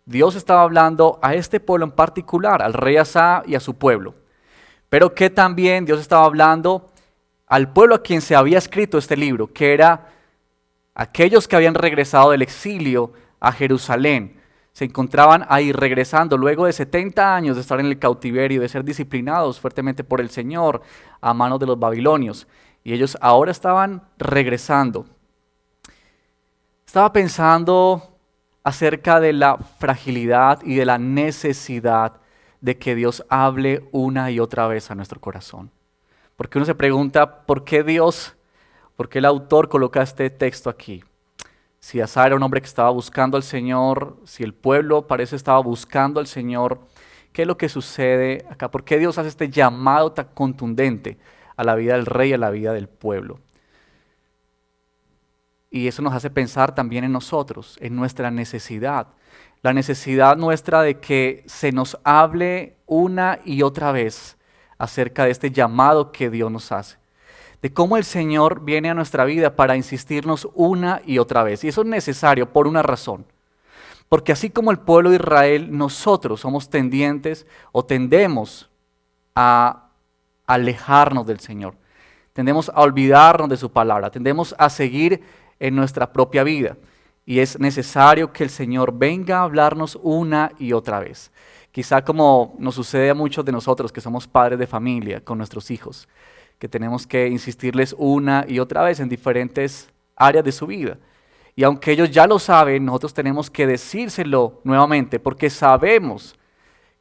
Dios estaba hablando a este pueblo en particular, al rey Asa y a su pueblo, pero que también Dios estaba hablando al pueblo a quien se había escrito este libro, que era aquellos que habían regresado del exilio a Jerusalén. Se encontraban ahí regresando luego de 70 años de estar en el cautiverio, de ser disciplinados fuertemente por el Señor a manos de los babilonios. Y ellos ahora estaban regresando. Estaba pensando acerca de la fragilidad y de la necesidad de que Dios hable una y otra vez a nuestro corazón. Porque uno se pregunta, ¿por qué Dios, por qué el autor coloca este texto aquí? Si Asa era un hombre que estaba buscando al Señor, si el pueblo parece estaba buscando al Señor, ¿qué es lo que sucede acá? ¿Por qué Dios hace este llamado tan contundente a la vida del rey y a la vida del pueblo? Y eso nos hace pensar también en nosotros, en nuestra necesidad. La necesidad nuestra de que se nos hable una y otra vez acerca de este llamado que Dios nos hace. De cómo el Señor viene a nuestra vida para insistirnos una y otra vez. Y eso es necesario por una razón. Porque así como el pueblo de Israel, nosotros somos tendientes o tendemos a alejarnos del Señor. Tendemos a olvidarnos de su palabra. Tendemos a seguir en nuestra propia vida. Y es necesario que el Señor venga a hablarnos una y otra vez. Quizá como nos sucede a muchos de nosotros que somos padres de familia con nuestros hijos, que tenemos que insistirles una y otra vez en diferentes áreas de su vida. Y aunque ellos ya lo saben, nosotros tenemos que decírselo nuevamente, porque sabemos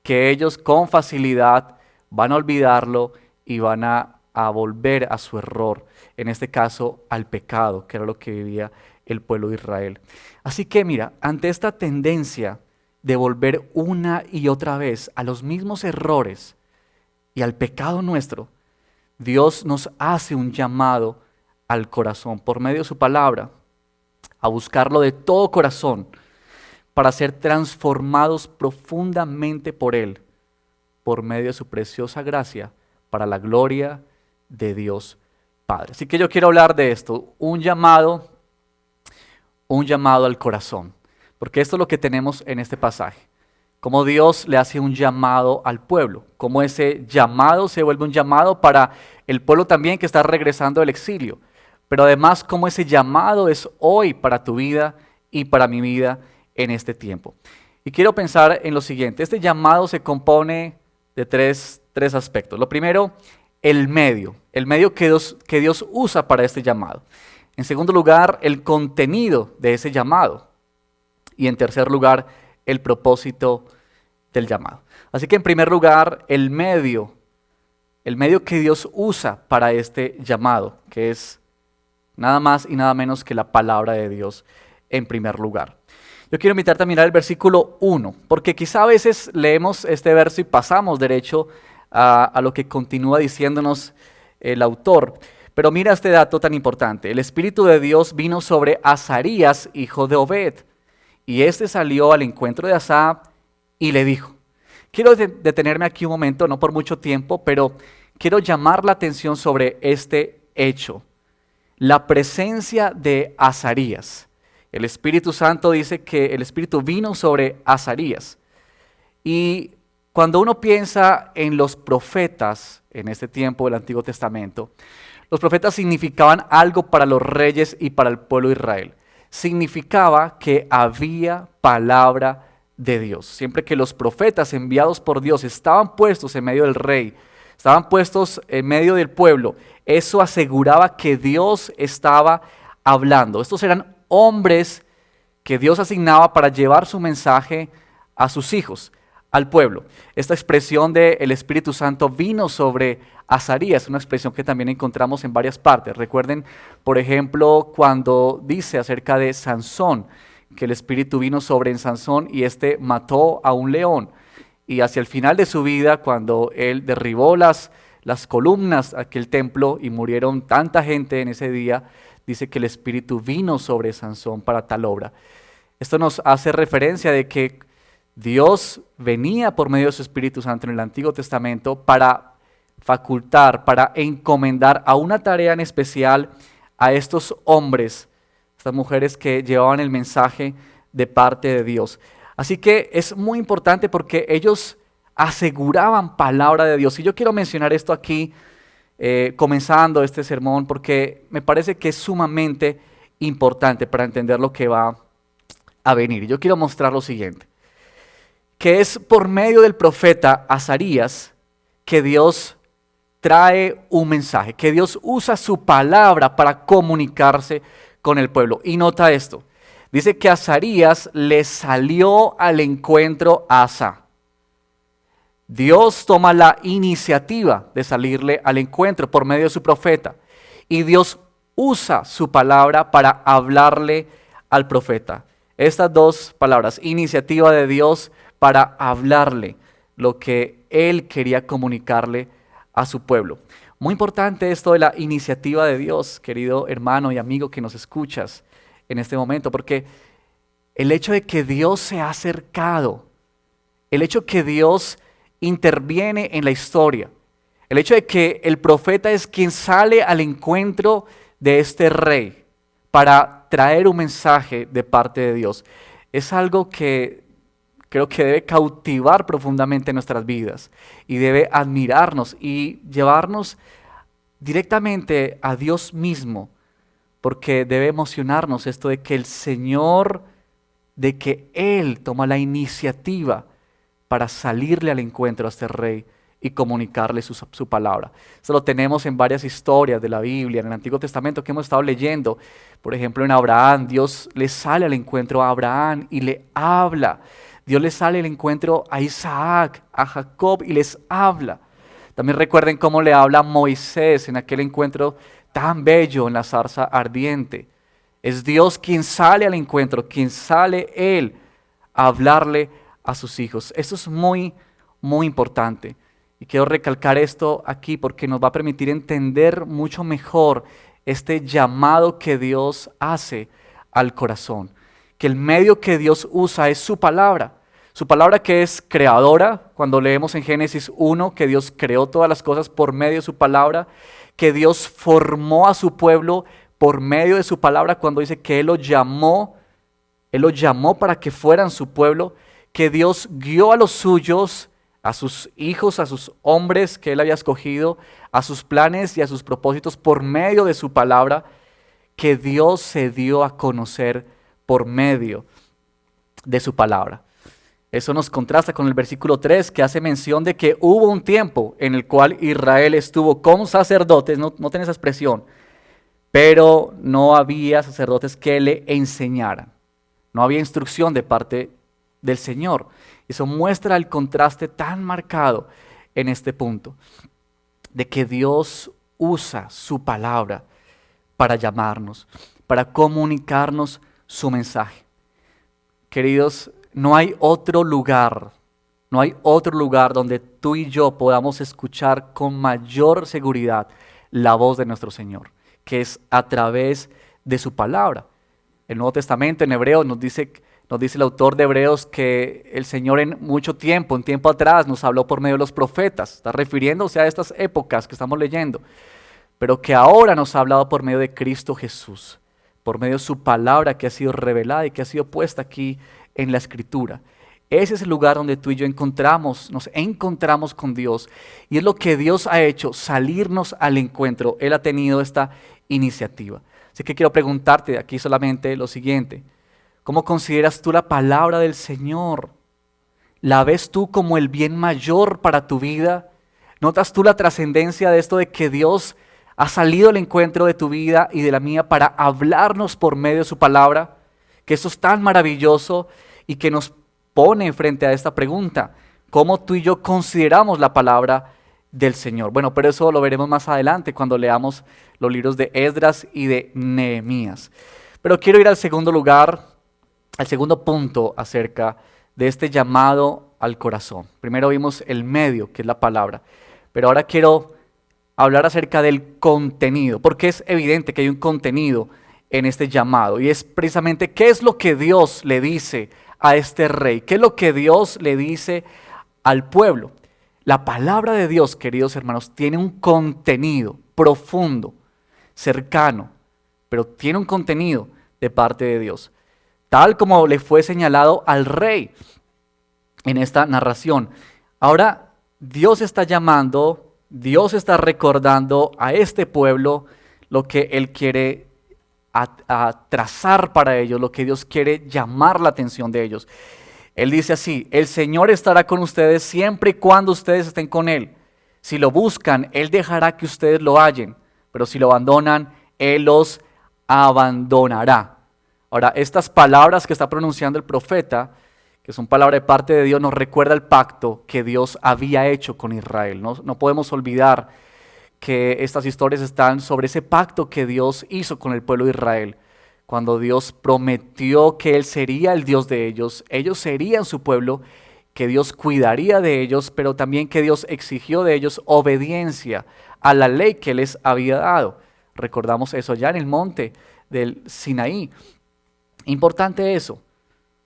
que ellos con facilidad van a olvidarlo y van a volver a su error, en este caso al pecado, que era lo que vivía el pueblo de Israel. Así que mira, ante esta tendencia de volver una y otra vez a los mismos errores y al pecado nuestro, Dios nos hace un llamado al corazón por medio de su palabra, a buscarlo de todo corazón para ser transformados profundamente por Él, por medio de su preciosa gracia, para la gloria de Dios Padre. Así que yo quiero hablar de esto, un llamado al corazón, porque esto es lo que tenemos en este pasaje. Cómo Dios le hace un llamado al pueblo, cómo ese llamado se vuelve un llamado para el pueblo también que está regresando del exilio, pero además cómo ese llamado es hoy para tu vida y para mi vida en este tiempo. Y quiero pensar en lo siguiente, este llamado se compone de tres aspectos. Lo primero, el medio que Dios usa para este llamado. En segundo lugar, el contenido de ese llamado. Y en tercer lugar, el propósito del llamado. Así que en primer lugar, el medio que Dios usa para este llamado, que es nada más y nada menos que la palabra de Dios en primer lugar. Yo quiero invitarte a mirar el versículo 1, porque quizá a veces leemos este verso y pasamos derecho a lo que continúa diciéndonos el autor. Pero mira este dato tan importante. El Espíritu de Dios vino sobre Azarías, hijo de Obed. Y este salió al encuentro de Asa y le dijo. Quiero detenerme aquí un momento, no por mucho tiempo, pero quiero llamar la atención sobre este hecho. La presencia de Azarías. El Espíritu Santo dice que el Espíritu vino sobre Azarías. Y cuando uno piensa en los profetas en este tiempo del Antiguo Testamento, los profetas significaban algo para los reyes y para el pueblo de Israel. Significaba que había palabra de Dios. Siempre que los profetas enviados por Dios estaban puestos en medio del rey, estaban puestos en medio del pueblo, eso aseguraba que Dios estaba hablando. Estos eran hombres que Dios asignaba para llevar su mensaje a sus hijos. al pueblo. Esta expresión de el Espíritu Santo vino sobre Azarías, una expresión que también encontramos en varias partes. Recuerden, por ejemplo, cuando dice acerca de Sansón, que el Espíritu vino sobre Sansón y éste mató a un león. Y hacia el final de su vida, cuando él derribó las columnas de aquel templo y murieron tanta gente en ese día, dice que el Espíritu vino sobre Sansón para tal obra. Esto nos hace referencia de que Dios venía por medio de su Espíritu Santo en el Antiguo Testamento para facultar, para encomendar a una tarea en especial a estos hombres, estas mujeres que llevaban el mensaje de parte de Dios. Así que es muy importante porque ellos aseguraban palabra de Dios. Y yo quiero mencionar esto aquí, comenzando este sermón, porque me parece que es sumamente importante para entender lo que va a venir. Yo quiero mostrar lo siguiente, que es por medio del profeta Azarías que Dios trae un mensaje, que Dios usa su palabra para comunicarse con el pueblo. Y nota esto, dice que Azarías le salió al encuentro a Asa. Dios toma la iniciativa de salirle al encuentro por medio de su profeta. Y Dios usa su palabra para hablarle al profeta. Estas dos palabras, iniciativa de Dios para hablarle lo que Él quería comunicarle a su pueblo. Muy importante esto de la iniciativa de Dios, querido hermano y amigo que nos escuchas en este momento, porque el hecho de que Dios se ha acercado, el hecho de que Dios interviene en la historia, el hecho de que el profeta es quien sale al encuentro de este rey para traer un mensaje de parte de Dios, es algo que creo que debe cautivar profundamente nuestras vidas y debe admirarnos y llevarnos directamente a Dios mismo, porque debe emocionarnos esto de que el Señor, de que Él toma la iniciativa para salirle al encuentro a este rey y comunicarle su palabra. Eso lo tenemos en varias historias de la Biblia, en el Antiguo Testamento que hemos estado leyendo. Por ejemplo, en Abraham, Dios le sale al encuentro a Abraham y le habla. Dios le sale al encuentro a Isaac, a Jacob y les habla. También recuerden cómo le habla a Moisés en aquel encuentro tan bello en la zarza ardiente. Es Dios quien sale al encuentro, quien sale Él a hablarle a sus hijos. Eso es muy, muy importante. Y quiero recalcar esto aquí porque nos va a permitir entender mucho mejor este llamado que Dios hace al corazón. Que el medio que Dios usa es su palabra que es creadora, cuando leemos en Génesis 1 que Dios creó todas las cosas por medio de su palabra, que Dios formó a su pueblo por medio de su palabra cuando dice que Él los llamó para que fueran su pueblo, que Dios guió a los suyos, a sus hijos, a sus hombres que Él había escogido, a sus planes y a sus propósitos por medio de su palabra, que Dios se dio a conocer por medio de su palabra. Eso nos contrasta con el versículo 3 que hace mención de que hubo un tiempo en el cual Israel estuvo con sacerdotes, noten esa expresión, pero no había sacerdotes que le enseñaran. No había instrucción de parte del Señor. Eso muestra el contraste tan marcado en este punto, de que Dios usa su palabra para llamarnos, para comunicarnos su mensaje. Queridos, no hay otro lugar donde tú y yo podamos escuchar con mayor seguridad la voz de nuestro Señor, que es a través de su palabra. El Nuevo Testamento en Hebreos nos dice el autor de Hebreos que el Señor en tiempo atrás nos habló por medio de los profetas, está refiriéndose a estas épocas que estamos leyendo, pero que ahora nos ha hablado por medio de Cristo Jesús, por medio de su palabra que ha sido revelada y que ha sido puesta aquí en la Escritura. Ese es el lugar donde tú y yo nos encontramos con Dios, y es lo que Dios ha hecho, salirnos al encuentro. Él ha tenido esta iniciativa. Así que quiero preguntarte aquí solamente lo siguiente: ¿cómo consideras tú la palabra del Señor? ¿La ves tú como el bien mayor para tu vida? ¿Notas tú la trascendencia de esto de que Dios ha salido al encuentro de tu vida y de la mía para hablarnos por medio de su palabra? Que esto es tan maravilloso y que nos pone frente a esta pregunta: cómo tú y yo consideramos la palabra del Señor. Bueno, pero eso lo veremos más adelante cuando leamos los libros de Esdras y de Nehemías. Pero quiero ir al segundo lugar, al segundo punto acerca de este llamado al corazón. Primero vimos el medio, que es la palabra, pero ahora quiero hablar acerca del contenido, porque es evidente que hay un contenido en este llamado, y es precisamente qué es lo que Dios le dice a este rey, qué es lo que Dios le dice al pueblo. La palabra de Dios, queridos hermanos, tiene un contenido profundo, cercano, pero tiene un contenido de parte de Dios, tal como le fue señalado al rey en esta narración. Ahora Dios está llamando, Dios está recordando a este pueblo lo que Él quiere a trazar para ellos, lo que Dios quiere llamar la atención de ellos. Él dice así: el Señor estará con ustedes siempre y cuando ustedes estén con Él. Si lo buscan, Él dejará que ustedes lo hallen, pero si lo abandonan, Él los abandonará. Ahora, estas palabras que está pronunciando el profeta, que son palabras de parte de Dios, nos recuerda el pacto que Dios había hecho con Israel. No podemos olvidar que estas historias están sobre ese pacto que Dios hizo con el pueblo de Israel. Cuando Dios prometió que Él sería el Dios de ellos serían su pueblo, que Dios cuidaría de ellos, pero también que Dios exigió de ellos obediencia a la ley que les había dado. Recordamos eso ya en el monte del Sinaí. Importante eso,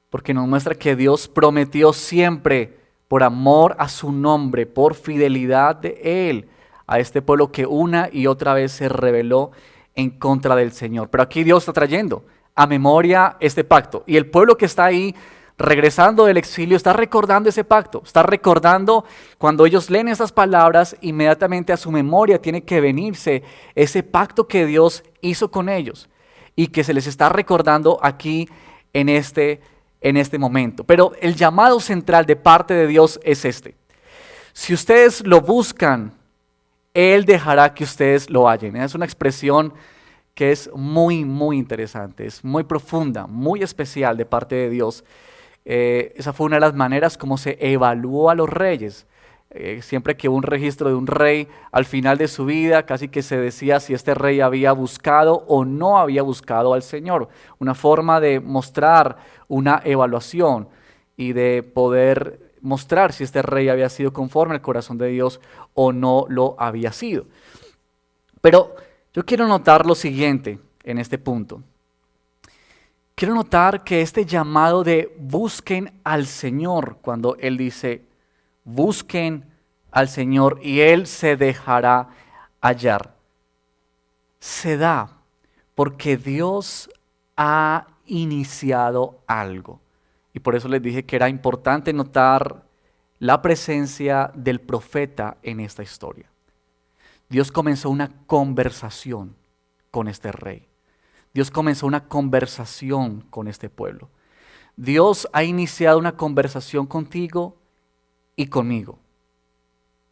porque nos muestra que Dios prometió siempre, por amor a su nombre, por fidelidad de Él, a este pueblo que una y otra vez se rebeló en contra del Señor. Pero aquí Dios está trayendo a memoria este pacto, y el pueblo que está ahí regresando del exilio está recordando ese pacto, está recordando. Cuando ellos leen esas palabras, inmediatamente a su memoria tiene que venirse ese pacto que Dios hizo con ellos y que se les está recordando aquí en este momento. Pero el llamado central de parte de Dios es este: si ustedes lo buscan, Él dejará que ustedes lo hallen. Es una expresión que es muy, muy interesante, es muy profunda, muy especial de parte de Dios. Esa fue una de las maneras como se evaluó a los reyes. Siempre que hubo un registro de un rey al final de su vida, casi que se decía si este rey había buscado o no había buscado al Señor. Una forma de mostrar una evaluación y de poder mostrar si este rey había sido conforme al corazón de Dios o no lo había sido. Pero yo quiero notar lo siguiente en este punto. Quiero notar que este llamado de busquen al Señor, cuando Él dice busquen al Señor y Él se dejará hallar, se da porque Dios ha iniciado algo. Y por eso les dije que era importante notar la presencia del profeta en esta historia. Dios comenzó una conversación con este rey. Dios comenzó una conversación con este pueblo. Dios ha iniciado una conversación contigo y conmigo.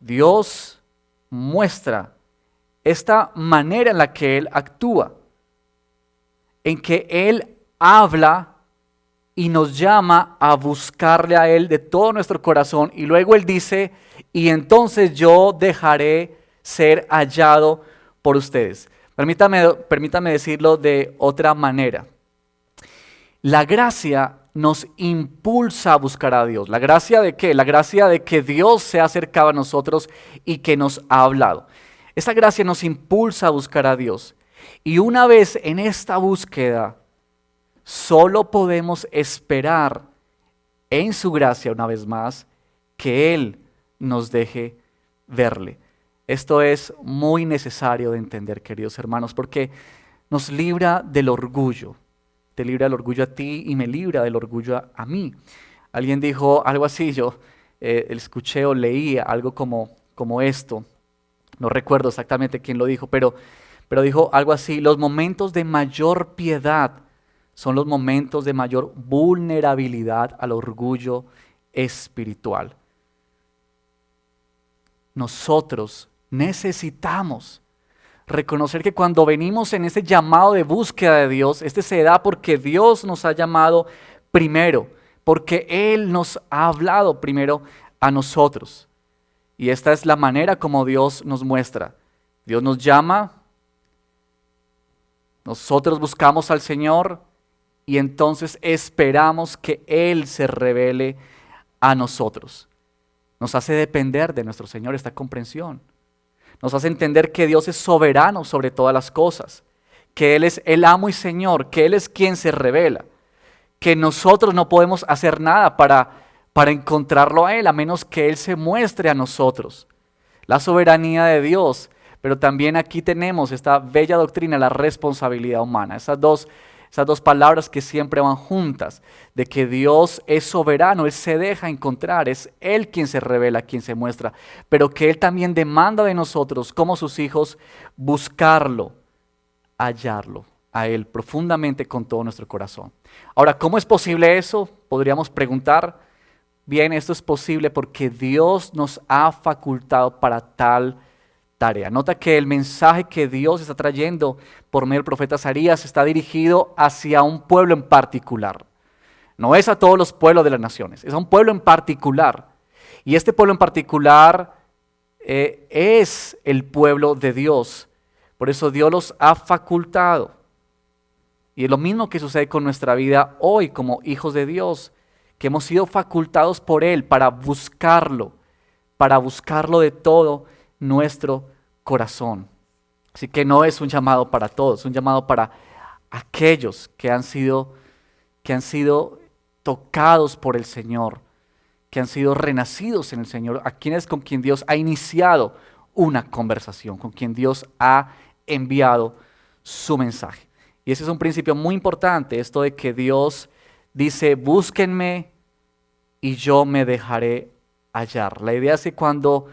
Dios muestra esta manera en la que Él actúa, en que Él habla y nos llama a buscarle a Él de todo nuestro corazón, y luego Él dice: y entonces yo dejaré ser hallado por ustedes. Permítame decirlo de otra manera. La gracia nos impulsa a buscar a Dios. ¿La gracia de qué? La gracia de que Dios se ha acercado a nosotros y que nos ha hablado. Esa gracia nos impulsa a buscar a Dios. Y una vez en esta búsqueda, solo podemos esperar en su gracia, una vez más, que Él nos deje verle. Esto es muy necesario de entender, queridos hermanos, porque nos libra del orgullo. Te libra del orgullo a ti y me libra del orgullo a mí. Alguien dijo algo así, yo escuché o leí algo como esto. No recuerdo exactamente quién lo dijo, pero dijo algo así: los momentos de mayor piedad son los momentos de mayor vulnerabilidad al orgullo espiritual. Nosotros necesitamos reconocer que cuando venimos en ese llamado de búsqueda de Dios, este se da porque Dios nos ha llamado primero, porque Él nos ha hablado primero a nosotros. Y esta es la manera como Dios nos muestra. Dios nos llama, nosotros buscamos al Señor y entonces esperamos que Él se revele a nosotros. Nos hace depender de nuestro Señor esta comprensión. Nos hace entender que Dios es soberano sobre todas las cosas, que Él es el amo y Señor, que Él es quien se revela, que nosotros no podemos hacer nada para encontrarlo a Él, a menos que Él se muestre a nosotros. La soberanía de Dios, pero también aquí tenemos esta bella doctrina, la responsabilidad humana. Esas dos palabras que siempre van juntas, de que Dios es soberano, Él se deja encontrar, es Él quien se revela, quien se muestra, pero que Él también demanda de nosotros, como sus hijos, buscarlo, hallarlo a Él profundamente con todo nuestro corazón. Ahora, ¿cómo es posible eso? Podríamos preguntar. Bien, esto es posible porque Dios nos ha facultado para tal tarea. Nota que el mensaje que Dios está trayendo por medio del profeta Zacarías está dirigido hacia un pueblo en particular. No es a todos los pueblos de las naciones, es a un pueblo en particular. Y este pueblo en particular es el pueblo de Dios. Por eso Dios los ha facultado. Y es lo mismo que sucede con nuestra vida hoy como hijos de Dios, que hemos sido facultados por Él para buscarlo de todo nuestro corazón. Así que no es un llamado para todos, es un llamado para aquellos que han sido tocados por el Señor, que han sido renacidos en el Señor, a quienes con quien Dios ha iniciado una conversación, con quien Dios ha enviado su mensaje. Y ese es un principio muy importante, esto de que Dios dice, búsquenme y yo me dejaré hallar. La idea es que cuando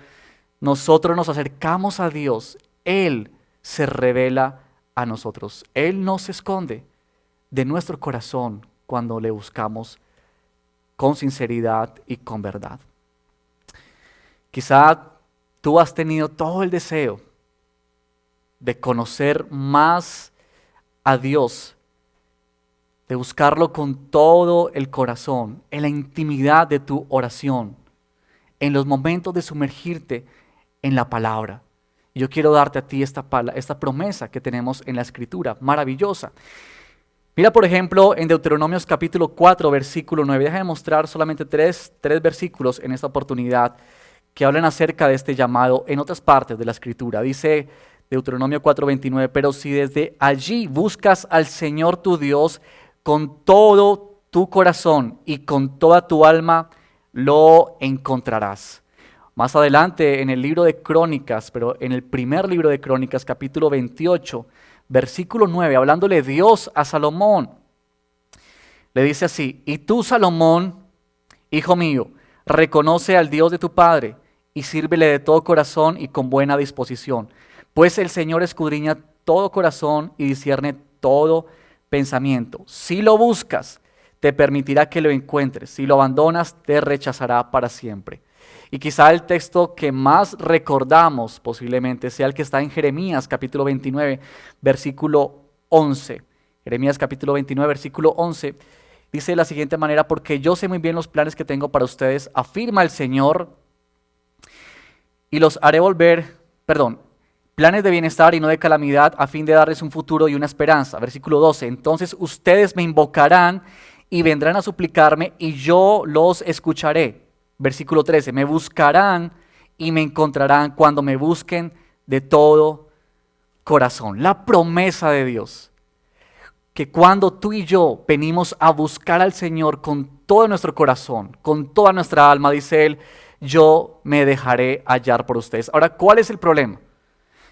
nosotros nos acercamos a Dios, Él se revela a nosotros. Él no se esconde de nuestro corazón cuando le buscamos con sinceridad y con verdad. Quizá tú has tenido todo el deseo de conocer más a Dios, de buscarlo con todo el corazón, en la intimidad de tu oración, en los momentos de sumergirte en la palabra. Yo quiero darte a ti esta promesa que tenemos en la Escritura, maravillosa. Mira, por ejemplo, en Deuteronomios capítulo 4, versículo 9. Déjame mostrar solamente tres versículos en esta oportunidad que hablan acerca de este llamado en otras partes de la Escritura. Dice Deuteronomio 4:29, pero si desde allí buscas al Señor tu Dios con todo tu corazón y con toda tu alma, lo encontrarás. Más adelante en el libro de Crónicas, pero en el primer libro de Crónicas, capítulo 28, versículo 9, hablándole Dios a Salomón, le dice así, y tú, Salomón, hijo mío, reconoce al Dios de tu padre y sírvele de todo corazón y con buena disposición, pues el Señor escudriña todo corazón y discierne todo pensamiento. Si lo buscas, te permitirá que lo encuentres. Si lo abandonas, te rechazará para siempre. Y quizá el texto que más recordamos posiblemente sea el que está en Jeremías capítulo 29, versículo 11. Jeremías capítulo 29, versículo 11, dice de la siguiente manera, porque yo sé muy bien los planes que tengo para ustedes, afirma el Señor, y los haré volver, planes de bienestar y no de calamidad, a fin de darles un futuro y una esperanza. Versículo 12, entonces ustedes me invocarán y vendrán a suplicarme y yo los escucharé. Versículo 13, me buscarán y me encontrarán cuando me busquen de todo corazón. La promesa de Dios, que cuando tú y yo venimos a buscar al Señor con todo nuestro corazón, con toda nuestra alma, dice Él, yo me dejaré hallar por ustedes. Ahora, ¿cuál es el problema?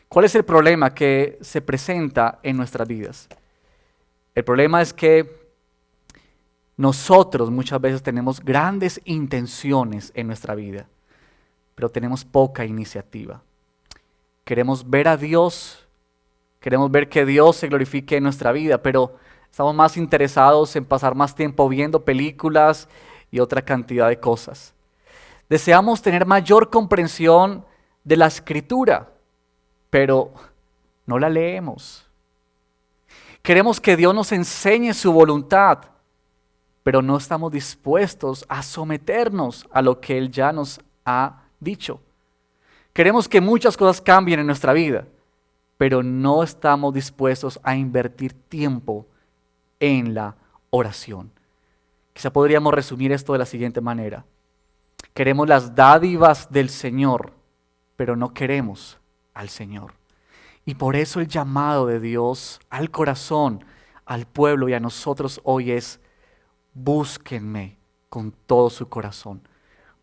¿Cuál es el problema que se presenta en nuestras vidas? El problema es que nosotros muchas veces tenemos grandes intenciones en nuestra vida, pero tenemos poca iniciativa. Queremos ver a Dios, queremos ver que Dios se glorifique en nuestra vida, pero estamos más interesados en pasar más tiempo viendo películas y otra cantidad de cosas. Deseamos tener mayor comprensión de la Escritura, pero no la leemos. Queremos que Dios nos enseñe su voluntad, pero no estamos dispuestos a someternos a lo que Él ya nos ha dicho. Queremos que muchas cosas cambien en nuestra vida, pero no estamos dispuestos a invertir tiempo en la oración. Quizá podríamos resumir esto de la siguiente manera. Queremos las dádivas del Señor, pero no queremos al Señor. Y por eso el llamado de Dios al corazón, al pueblo y a nosotros hoy es: búsquenme con todo su corazón.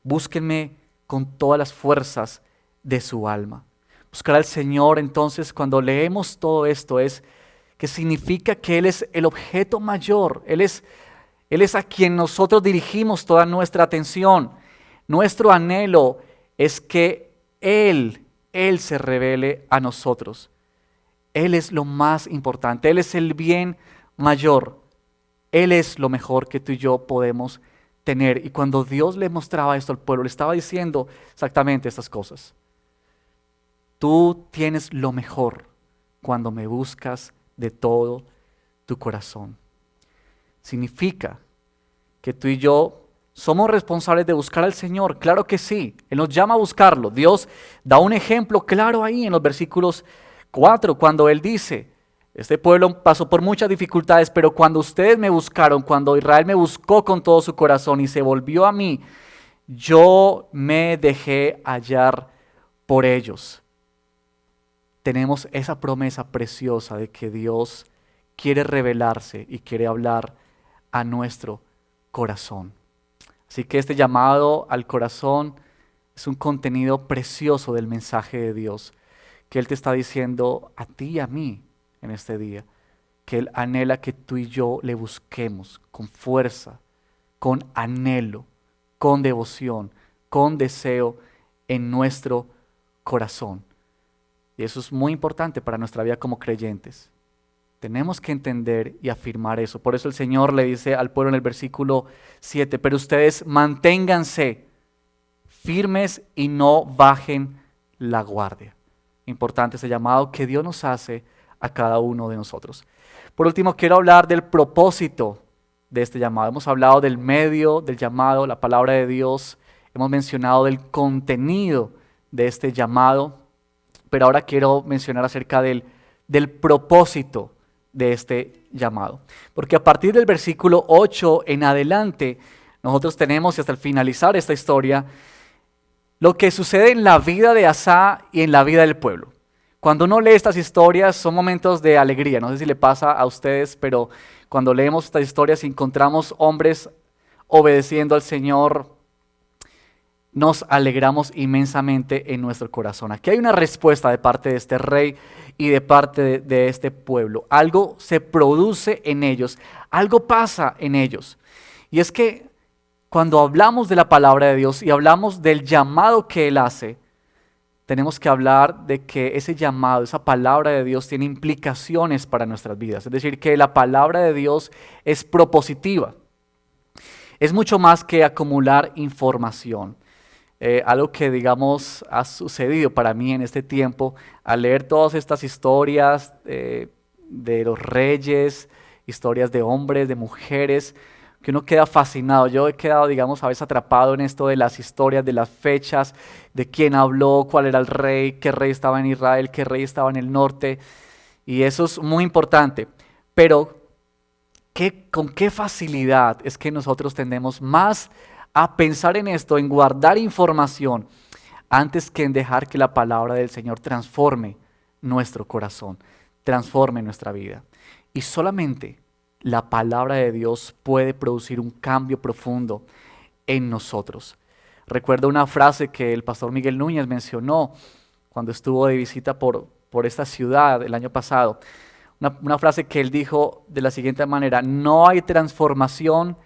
Búsquenme con todas las fuerzas de su alma. Buscar al Señor, entonces, cuando leemos todo esto, es que significa que Él es el objeto mayor. Él es a quien nosotros dirigimos toda nuestra atención. Nuestro anhelo es que Él se revele a nosotros. Él es lo más importante. Él es el bien mayor. Él es lo mejor que tú y yo podemos tener. Y cuando Dios le mostraba esto al pueblo, le estaba diciendo exactamente estas cosas. Tú tienes lo mejor cuando me buscas de todo tu corazón. Significa que tú y yo somos responsables de buscar al Señor. Claro que sí, Él nos llama a buscarlo. Dios da un ejemplo claro ahí en los versículos 4, cuando Él dice: este pueblo pasó por muchas dificultades, pero cuando ustedes me buscaron, cuando Israel me buscó con todo su corazón y se volvió a mí, yo me dejé hallar por ellos. Tenemos esa promesa preciosa de que Dios quiere revelarse y quiere hablar a nuestro corazón. Así que este llamado al corazón es un contenido precioso del mensaje de Dios, que Él te está diciendo a ti y a mí en este día, que Él anhela que tú y yo le busquemos con fuerza, con anhelo, con devoción, con deseo en nuestro corazón. Y eso es muy importante para nuestra vida como creyentes. Tenemos que entender y afirmar eso. Por eso el Señor le dice al pueblo en el versículo 7, pero ustedes manténganse firmes y no bajen la guardia. Importante ese llamado que Dios nos hace a cada uno de nosotros. Por último, quiero hablar del propósito de este llamado. Hemos hablado del medio del llamado, la palabra de Dios. Hemos mencionado del contenido de este llamado. Pero ahora quiero mencionar acerca del propósito de este llamado. Porque a partir del versículo 8 en adelante, nosotros tenemos, y hasta el finalizar esta historia, lo que sucede en la vida de Asa y en la vida del pueblo. Cuando uno lee estas historias son momentos de alegría. No sé si le pasa a ustedes, pero cuando leemos estas historias y encontramos hombres obedeciendo al Señor, nos alegramos inmensamente en nuestro corazón. Aquí hay una respuesta de parte de este rey y de parte de este pueblo. Algo se produce en ellos, algo pasa en ellos. Y es que cuando hablamos de la palabra de Dios y hablamos del llamado que Él hace, tenemos que hablar de que ese llamado, esa palabra de Dios tiene implicaciones para nuestras vidas. Es decir, que la palabra de Dios es propositiva. Es mucho más que acumular información. Algo que, digamos, ha sucedido para mí en este tiempo, al leer todas estas historias de los reyes, historias de hombres, de mujeres, que uno queda fascinado. Yo he quedado, digamos, a veces atrapado en esto de las historias, de las fechas, de quién habló, cuál era el rey, qué rey estaba en Israel, qué rey estaba en el norte, y eso es muy importante. Pero, ¿con qué facilidad es que nosotros tendemos más a pensar en esto, en guardar información, antes que en dejar que la palabra del Señor transforme nuestro corazón, transforme nuestra vida? Y solamente la palabra de Dios puede producir un cambio profundo en nosotros. Recuerdo una frase que el pastor Miguel Núñez mencionó cuando estuvo de visita por esta ciudad el año pasado. Una frase que él dijo de la siguiente manera: no hay transformación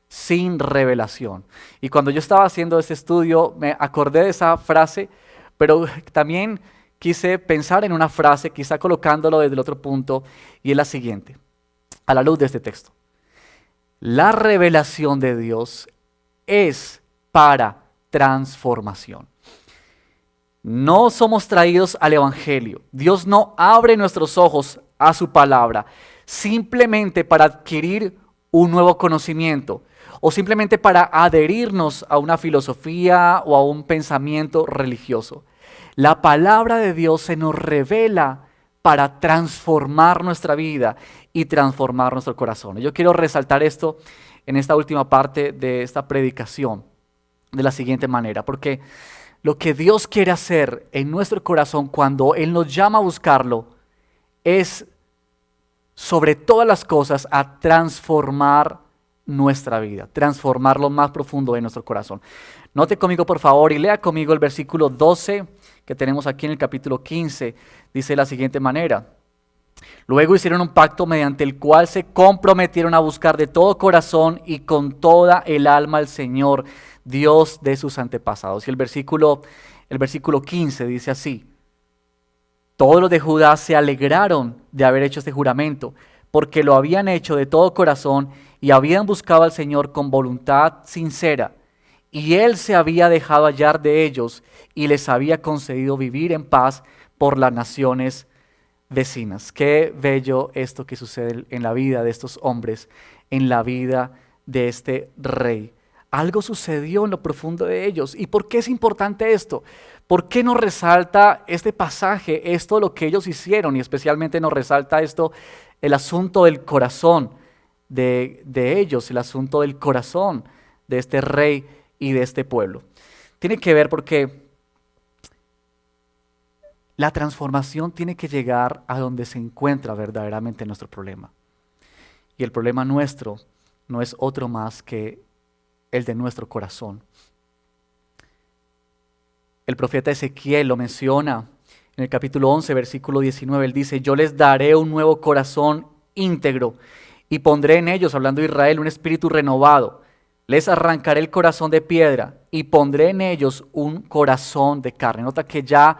sin revelación. Y cuando yo estaba haciendo este estudio me acordé de esa frase, pero también quise pensar en una frase, quizá colocándolo desde el otro punto, y es la siguiente, a la luz de este texto. La revelación de Dios es para transformación. No somos traídos al Evangelio. Dios no abre nuestros ojos a su palabra simplemente para adquirir un nuevo conocimiento, o simplemente para adherirnos a una filosofía o a un pensamiento religioso. La palabra de Dios se nos revela para transformar nuestra vida y transformar nuestro corazón. Yo quiero resaltar esto en esta última parte de esta predicación de la siguiente manera, porque lo que Dios quiere hacer en nuestro corazón cuando Él nos llama a buscarlo es, sobre todas las cosas, a transformar nuestra vida, transformar lo más profundo de nuestro corazón. Note conmigo, por favor, y lea conmigo el versículo 12 que tenemos aquí en el capítulo 15. Dice de la siguiente manera: luego hicieron un pacto mediante el cual se comprometieron a buscar de todo corazón y con toda el alma al Señor, Dios de sus antepasados. Y el versículo 15 dice así: todos los de Judá se alegraron de haber hecho este juramento, porque lo habían hecho de todo corazón y habían buscado al Señor con voluntad sincera. Y Él se había dejado hallar de ellos y les había concedido vivir en paz por las naciones vecinas. Qué bello esto que sucede en la vida de estos hombres, en la vida de este rey. Algo sucedió en lo profundo de ellos. ¿Y por qué es importante esto? ¿Por qué nos resalta este pasaje, esto lo que ellos hicieron? Y especialmente nos resalta esto, el asunto del corazón de ellos, el asunto del corazón de este rey y de este pueblo. Tiene que ver porque la transformación tiene que llegar a donde se encuentra verdaderamente nuestro problema. Y el problema nuestro no es otro más que el de nuestro corazón. El profeta Ezequiel lo menciona en el capítulo 11, versículo 19. Él dice: yo les daré un nuevo corazón íntegro y pondré en ellos, hablando de Israel, un espíritu renovado. Les arrancaré el corazón de piedra y pondré en ellos un corazón de carne. Nota que ya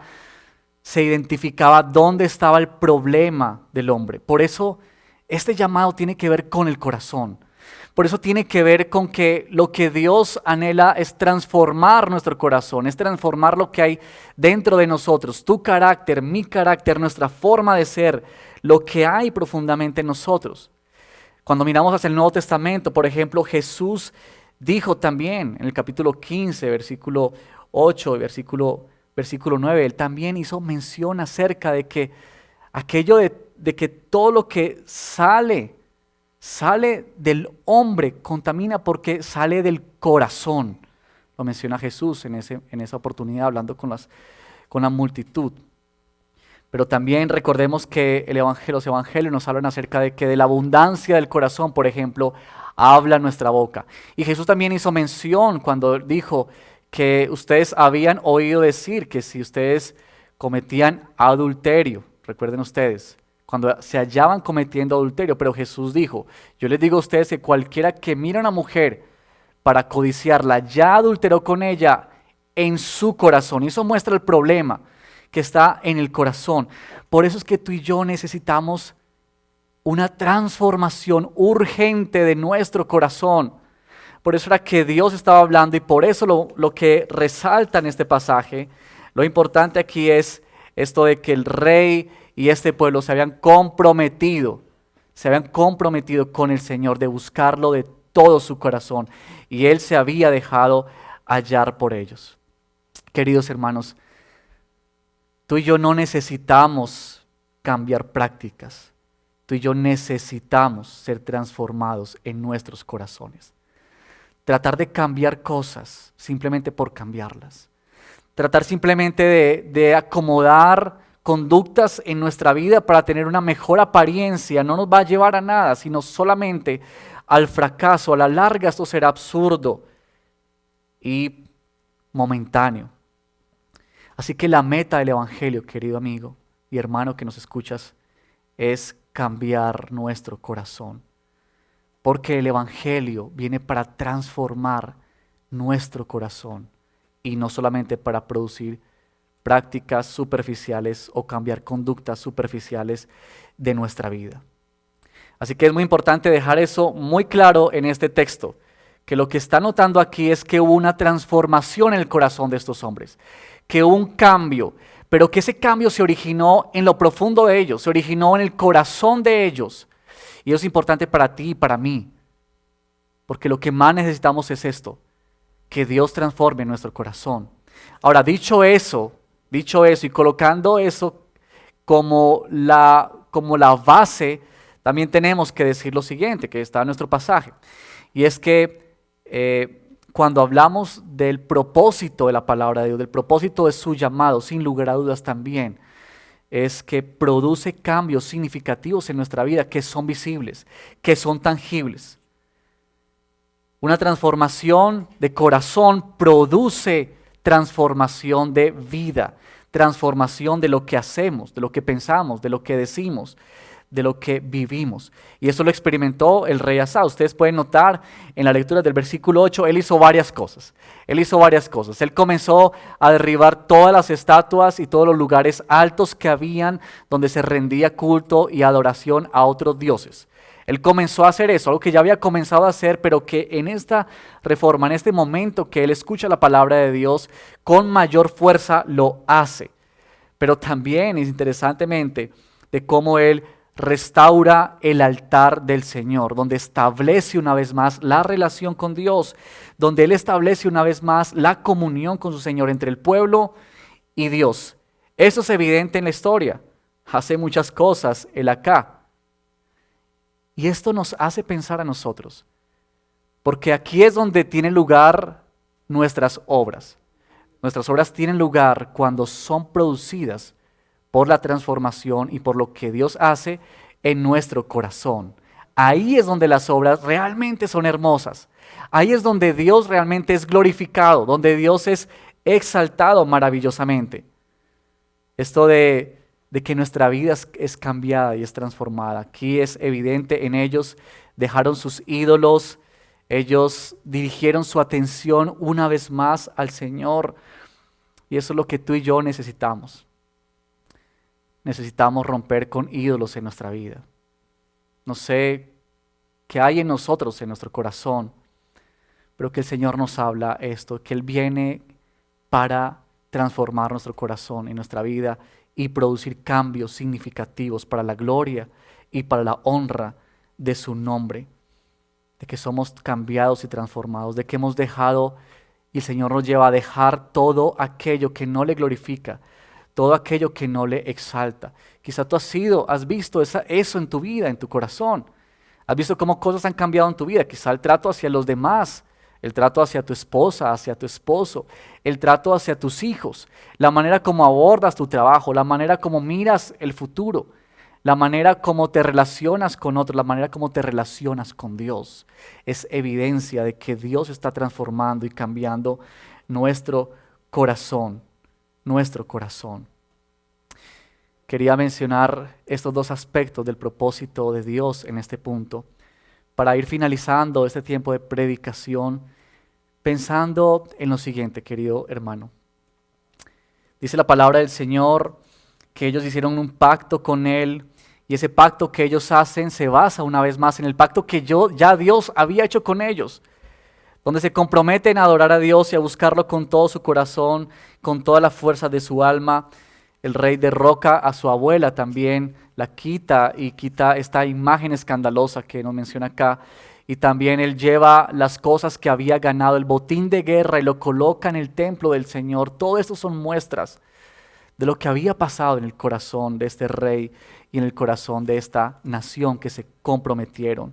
se identificaba dónde estaba el problema del hombre. Por eso este llamado tiene que ver con el corazón. Por eso tiene que ver con que lo que Dios anhela es transformar nuestro corazón, es transformar lo que hay dentro de nosotros, tu carácter, mi carácter, nuestra forma de ser, lo que hay profundamente en nosotros. Cuando miramos hacia el Nuevo Testamento, por ejemplo, Jesús dijo también en el capítulo 15, versículo 8 y versículo 9, Él también hizo mención acerca de que aquello de que todo lo que sale del hombre contamina porque sale del corazón. Lo menciona Jesús en esa oportunidad hablando con la multitud. Pero también recordemos que los evangelios nos hablan acerca de que de la abundancia del corazón, por ejemplo, habla nuestra boca. Y Jesús también hizo mención cuando dijo que ustedes habían oído decir que si ustedes cometían adulterio, recuerden ustedes, cuando se hallaban cometiendo adulterio, pero Jesús dijo: yo les digo a ustedes que cualquiera que mira a una mujer para codiciarla, ya adulteró con ella en su corazón. Y eso muestra el problema que está en el corazón. Por eso es que tú y yo necesitamos una transformación urgente de nuestro corazón. Por eso era que Dios estaba hablando, y por eso lo que resalta en este pasaje, lo importante aquí es esto de que el rey y este pueblo se habían comprometido con el Señor, de buscarlo de todo su corazón, y Él se había dejado hallar por ellos. Queridos hermanos, tú y yo no necesitamos cambiar prácticas. Tú y yo necesitamos ser transformados en nuestros corazones. Tratar de cambiar cosas simplemente por cambiarlas. Tratar simplemente de acomodar conductas en nuestra vida para tener una mejor apariencia no nos va a llevar a nada, sino solamente al fracaso. A la larga esto será absurdo y momentáneo. Así que la meta del Evangelio, querido amigo y hermano que nos escuchas, es cambiar nuestro corazón. Porque el Evangelio viene para transformar nuestro corazón y no solamente para producir prácticas superficiales o cambiar conductas superficiales de nuestra vida. Así que es muy importante dejar eso muy claro en este texto, que lo que está notando aquí es que hubo una transformación en el corazón de estos hombres, que hubo un cambio, pero que ese cambio se originó en lo profundo de ellos, se originó en el corazón de ellos. Y eso es importante para ti y para mí. porque lo que más necesitamos es esto, que Dios transforme nuestro corazón. Ahora, dicho eso y colocando eso como la base, también tenemos que decir lo siguiente, que está en nuestro pasaje, y es que cuando hablamos del propósito de la palabra de Dios, del propósito de su llamado, sin lugar a dudas también, es que produce cambios significativos en nuestra vida que son visibles, que son tangibles. Una transformación de corazón produce transformación de vida, transformación de lo que hacemos, de lo que pensamos, de lo que decimos, de lo que vivimos. Y eso lo experimentó el rey Asa. Ustedes pueden notar en la lectura del versículo 8, él hizo varias cosas. Él comenzó a derribar todas las estatuas y todos los lugares altos que habían donde se rendía culto y adoración a otros dioses. Él comenzó a hacer eso, algo que ya había comenzado a hacer, pero que en esta reforma, en este momento que él escucha la palabra de Dios, con mayor fuerza lo hace. Pero también, interesantemente, de cómo él restaura el altar del Señor, donde establece una vez más la relación con Dios, donde él establece una vez más la comunión con su Señor entre el pueblo y Dios. Eso es evidente en la historia. Hace muchas cosas él acá. Y esto nos hace pensar a nosotros, porque aquí es donde tienen lugar nuestras obras. Nuestras obras tienen lugar cuando son producidas por la transformación y por lo que Dios hace en nuestro corazón. Ahí es donde las obras realmente son hermosas. Ahí es donde Dios realmente es glorificado, donde Dios es exaltado maravillosamente. Esto de que nuestra vida es cambiada y es transformada. Aquí es evidente en ellos, dejaron sus ídolos, ellos dirigieron su atención una vez más al Señor. Y eso es lo que tú y yo necesitamos. Necesitamos romper con ídolos en nuestra vida. No sé qué hay en nosotros, en nuestro corazón, pero que el Señor nos habla esto, que Él viene para transformar nuestro corazón y nuestra vida y producir cambios significativos para la gloria y para la honra de su nombre, de que somos cambiados y transformados, de que hemos dejado, y el Señor nos lleva a dejar todo aquello que no le glorifica, todo aquello que no le exalta. Quizá tú has visto eso en tu vida, en tu corazón. Has visto cómo cosas han cambiado en tu vida, quizá el trato hacia los demás, el trato hacia tu esposa, hacia tu esposo, el trato hacia tus hijos, la manera como abordas tu trabajo, la manera como miras el futuro, la manera como te relacionas con otros, la manera como te relacionas con Dios. Es evidencia de que Dios está transformando y cambiando nuestro corazón, Quería mencionar estos dos aspectos del propósito de Dios en este punto, para ir finalizando este tiempo de predicación, pensando en lo siguiente, querido hermano. Dice la palabra del Señor que ellos hicieron un pacto con Él, y ese pacto que ellos hacen se basa una vez más en el pacto que ya Dios había hecho con ellos, donde se comprometen a adorar a Dios y a buscarlo con todo su corazón, con toda la fuerza de su alma. El rey derroca a su abuela también, la quita esta imagen escandalosa que nos menciona acá. Y también él lleva las cosas que había ganado, el botín de guerra, y lo coloca en el templo del Señor. Todo esto son muestras de lo que había pasado en el corazón de este rey y en el corazón de esta nación que se comprometieron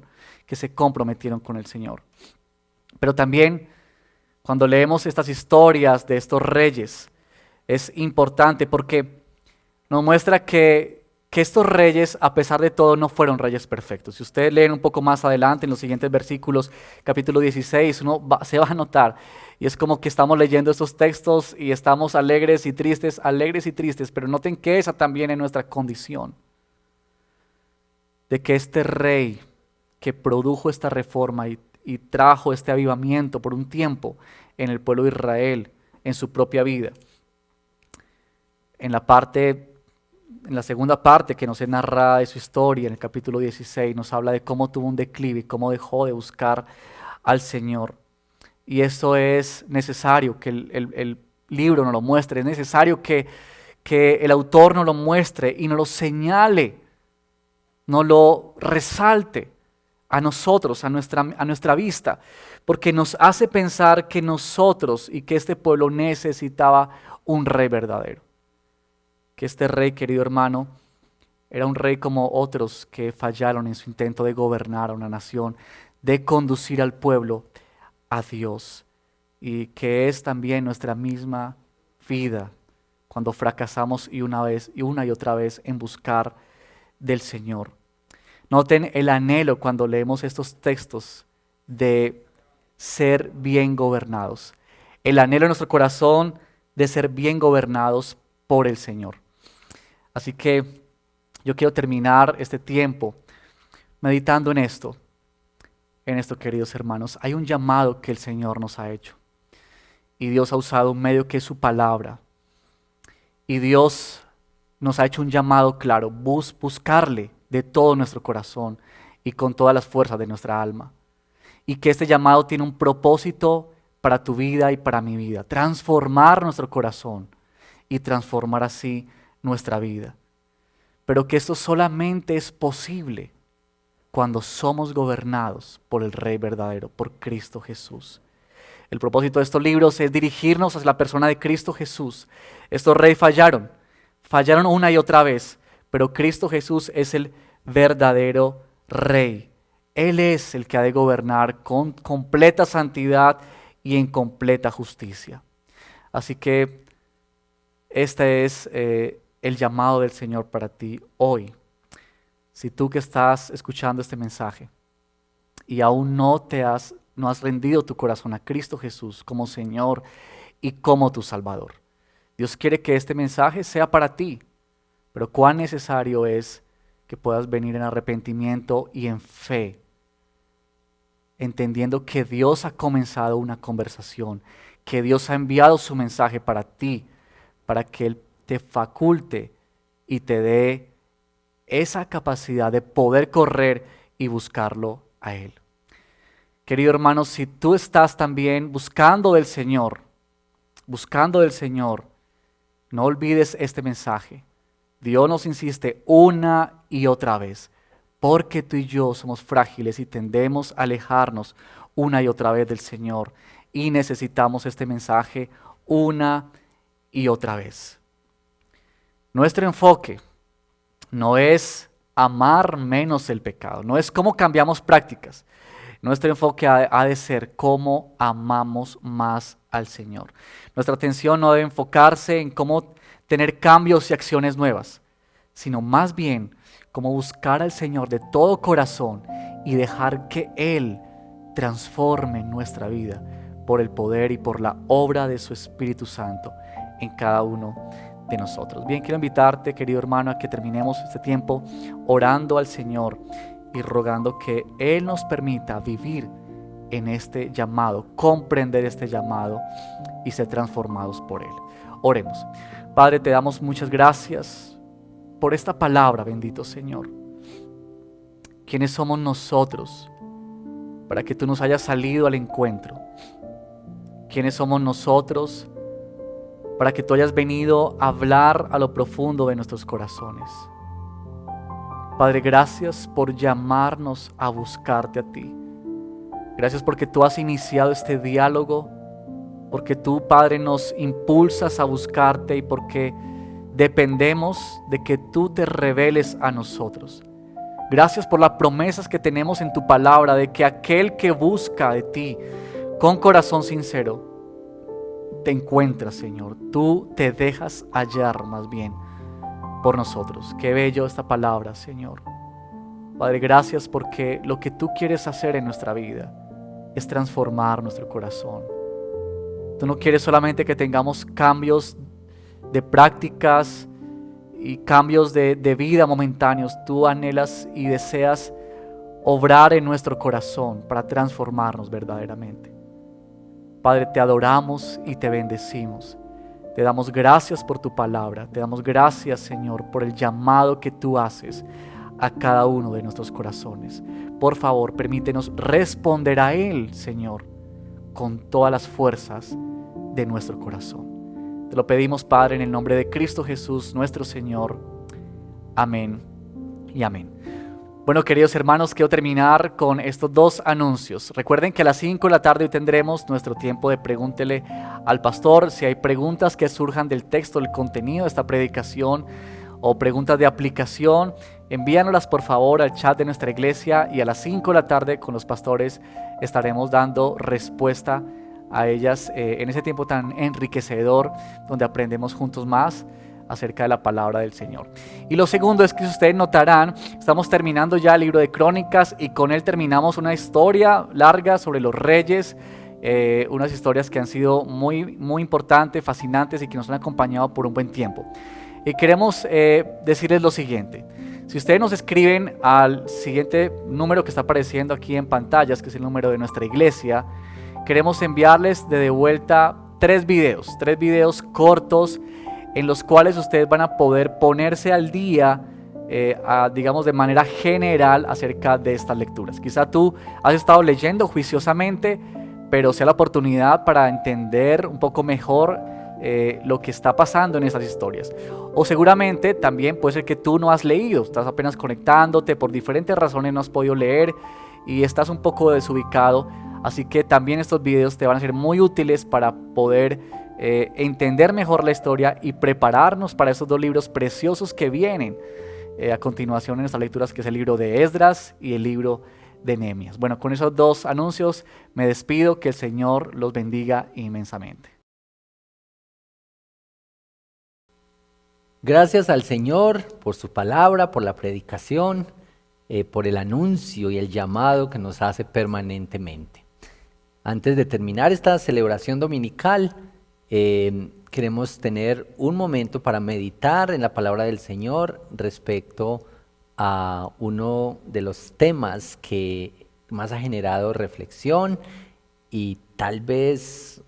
con el Señor. Pero también cuando leemos estas historias de estos reyes, es importante porque nos muestra que estos reyes, a pesar de todo, no fueron reyes perfectos. Si ustedes leen un poco más adelante, en los siguientes versículos, capítulo 16, se va a notar, y es como que estamos leyendo estos textos y estamos alegres y tristes, pero noten que esa también es nuestra condición, de que este rey que produjo esta reforma y trajo este avivamiento por un tiempo en el pueblo de Israel, en su propia vida, en la segunda parte que nos es narrada de su historia, en el capítulo 16, nos habla de cómo tuvo un declive y cómo dejó de buscar al Señor. Y eso es necesario que el libro nos lo muestre, es necesario que el autor nos lo muestre y nos lo señale, nos lo resalte a nosotros, a nuestra vista, porque nos hace pensar que nosotros y que este pueblo necesitaba un rey verdadero. Que este rey, querido hermano, era un rey como otros que fallaron en su intento de gobernar a una nación, de conducir al pueblo a Dios, y que es también nuestra misma vida cuando fracasamos una y otra vez en buscar del Señor. Noten el anhelo cuando leemos estos textos de ser bien gobernados. El anhelo en nuestro corazón de ser bien gobernados por el Señor. Así que yo quiero terminar este tiempo meditando en esto, queridos hermanos. Hay un llamado que el Señor nos ha hecho. Y Dios ha usado un medio que es su palabra. Y Dios nos ha hecho un llamado claro, buscarle de todo nuestro corazón y con todas las fuerzas de nuestra alma. Y que este llamado tiene un propósito para tu vida y para mi vida. Transformar nuestro corazón y transformar así nuestra vida. Pero que esto solamente es posible cuando somos gobernados por el Rey verdadero, por Cristo Jesús. El propósito de estos libros es dirigirnos hacia la persona de Cristo Jesús. Estos reyes fallaron una y otra vez, pero Cristo Jesús es el verdadero Rey. Él es el que ha de gobernar con completa santidad y en completa justicia. Así que este es el llamado del Señor para ti hoy. Si tú que estás escuchando este mensaje y aún no has rendido tu corazón a Cristo Jesús como Señor y como tu Salvador, Dios quiere que este mensaje sea para ti, pero cuán necesario es que puedas venir en arrepentimiento y en fe, entendiendo que Dios ha comenzado una conversación, que Dios ha enviado su mensaje para ti, para que Él te faculte y te dé esa capacidad de poder correr y buscarlo a Él. Querido hermano, si tú estás también buscando del Señor, no olvides este mensaje. Dios nos insiste una y otra vez, porque tú y yo somos frágiles y tendemos a alejarnos una y otra vez del Señor, y necesitamos este mensaje una y otra vez. Nuestro enfoque no es amar menos el pecado, no es cómo cambiamos prácticas. Nuestro enfoque ha de ser cómo amamos más al Señor. Nuestra atención no debe enfocarse en cómo tener cambios y acciones nuevas, sino más bien cómo buscar al Señor de todo corazón y dejar que Él transforme nuestra vida por el poder y por la obra de su Espíritu Santo en cada uno de nosotros. Bien, quiero invitarte, querido hermano, a que terminemos este tiempo orando al Señor y rogando que Él nos permita vivir en este llamado, comprender este llamado y ser transformados por Él. Oremos. Padre, te damos muchas gracias por esta palabra, bendito Señor. ¿Quiénes somos nosotros para que tú nos hayas salido al encuentro? ¿Quiénes somos nosotros para que tú hayas venido a hablar a lo profundo de nuestros corazones? Padre, gracias por llamarnos a buscarte a ti. Gracias porque tú has iniciado este diálogo, porque tú, Padre, nos impulsas a buscarte y porque dependemos de que tú te reveles a nosotros. Gracias por las promesas que tenemos en tu palabra de que aquel que busca de ti con corazón sincero te encuentra, Señor. Tú te dejas hallar más bien por nosotros. Qué bello esta palabra, Señor. Padre, gracias porque lo que tú quieres hacer en nuestra vida es transformar nuestro corazón. Tú no quieres solamente que tengamos cambios de prácticas y cambios de vida momentáneos. Tú anhelas y deseas obrar en nuestro corazón para transformarnos verdaderamente. Padre, te adoramos y te bendecimos. Te damos gracias por tu palabra. Te damos gracias, Señor, por el llamado que tú haces a cada uno de nuestros corazones. Por favor, permítenos responder a Él, Señor, con todas las fuerzas de nuestro corazón. Te lo pedimos, Padre, en el nombre de Cristo Jesús, nuestro Señor. Amén y amén. Bueno, queridos hermanos, quiero terminar con estos dos anuncios. Recuerden que a las 5 de la tarde hoy tendremos nuestro tiempo de pregúntele al pastor. Si hay preguntas que surjan del texto, del contenido de esta predicación o preguntas de aplicación, envíanoslas por favor al chat de nuestra iglesia y a las 5 de la tarde con los pastores estaremos dando respuesta a ellas en ese tiempo tan enriquecedor donde aprendemos juntos más acerca de la palabra del Señor. Y lo segundo es que si ustedes notarán, estamos terminando ya el libro de Crónicas y con él terminamos una historia larga sobre los reyes, unas historias que han sido muy importantes, fascinantes y que nos han acompañado por un buen tiempo. Y queremos decirles lo siguiente: si ustedes nos escriben al siguiente número que está apareciendo aquí en pantallas, que es el número de nuestra iglesia, queremos enviarles de vuelta 3 videos cortos en los cuales ustedes van a poder ponerse al día, digamos de manera general acerca de estas lecturas. Quizá tú has estado leyendo juiciosamente, pero sea la oportunidad para entender un poco mejor lo que está pasando en esas historias. O seguramente también puede ser que tú no has leído, estás apenas conectándote, por diferentes razones no has podido leer y estás un poco desubicado. Así que también estos videos te van a ser muy útiles para poder entender mejor la historia y prepararnos para esos 2 libros preciosos que vienen a continuación en estas lecturas, que es el libro de Esdras y el libro de Nehemías. Bueno, con esos 2 anuncios me despido, que el Señor los bendiga inmensamente. Gracias al Señor por su palabra, por la predicación, por el anuncio y el llamado que nos hace permanentemente. Antes de terminar esta celebración dominical, queremos tener un momento para meditar en la palabra del Señor respecto a uno de los temas que más ha generado reflexión y tal vez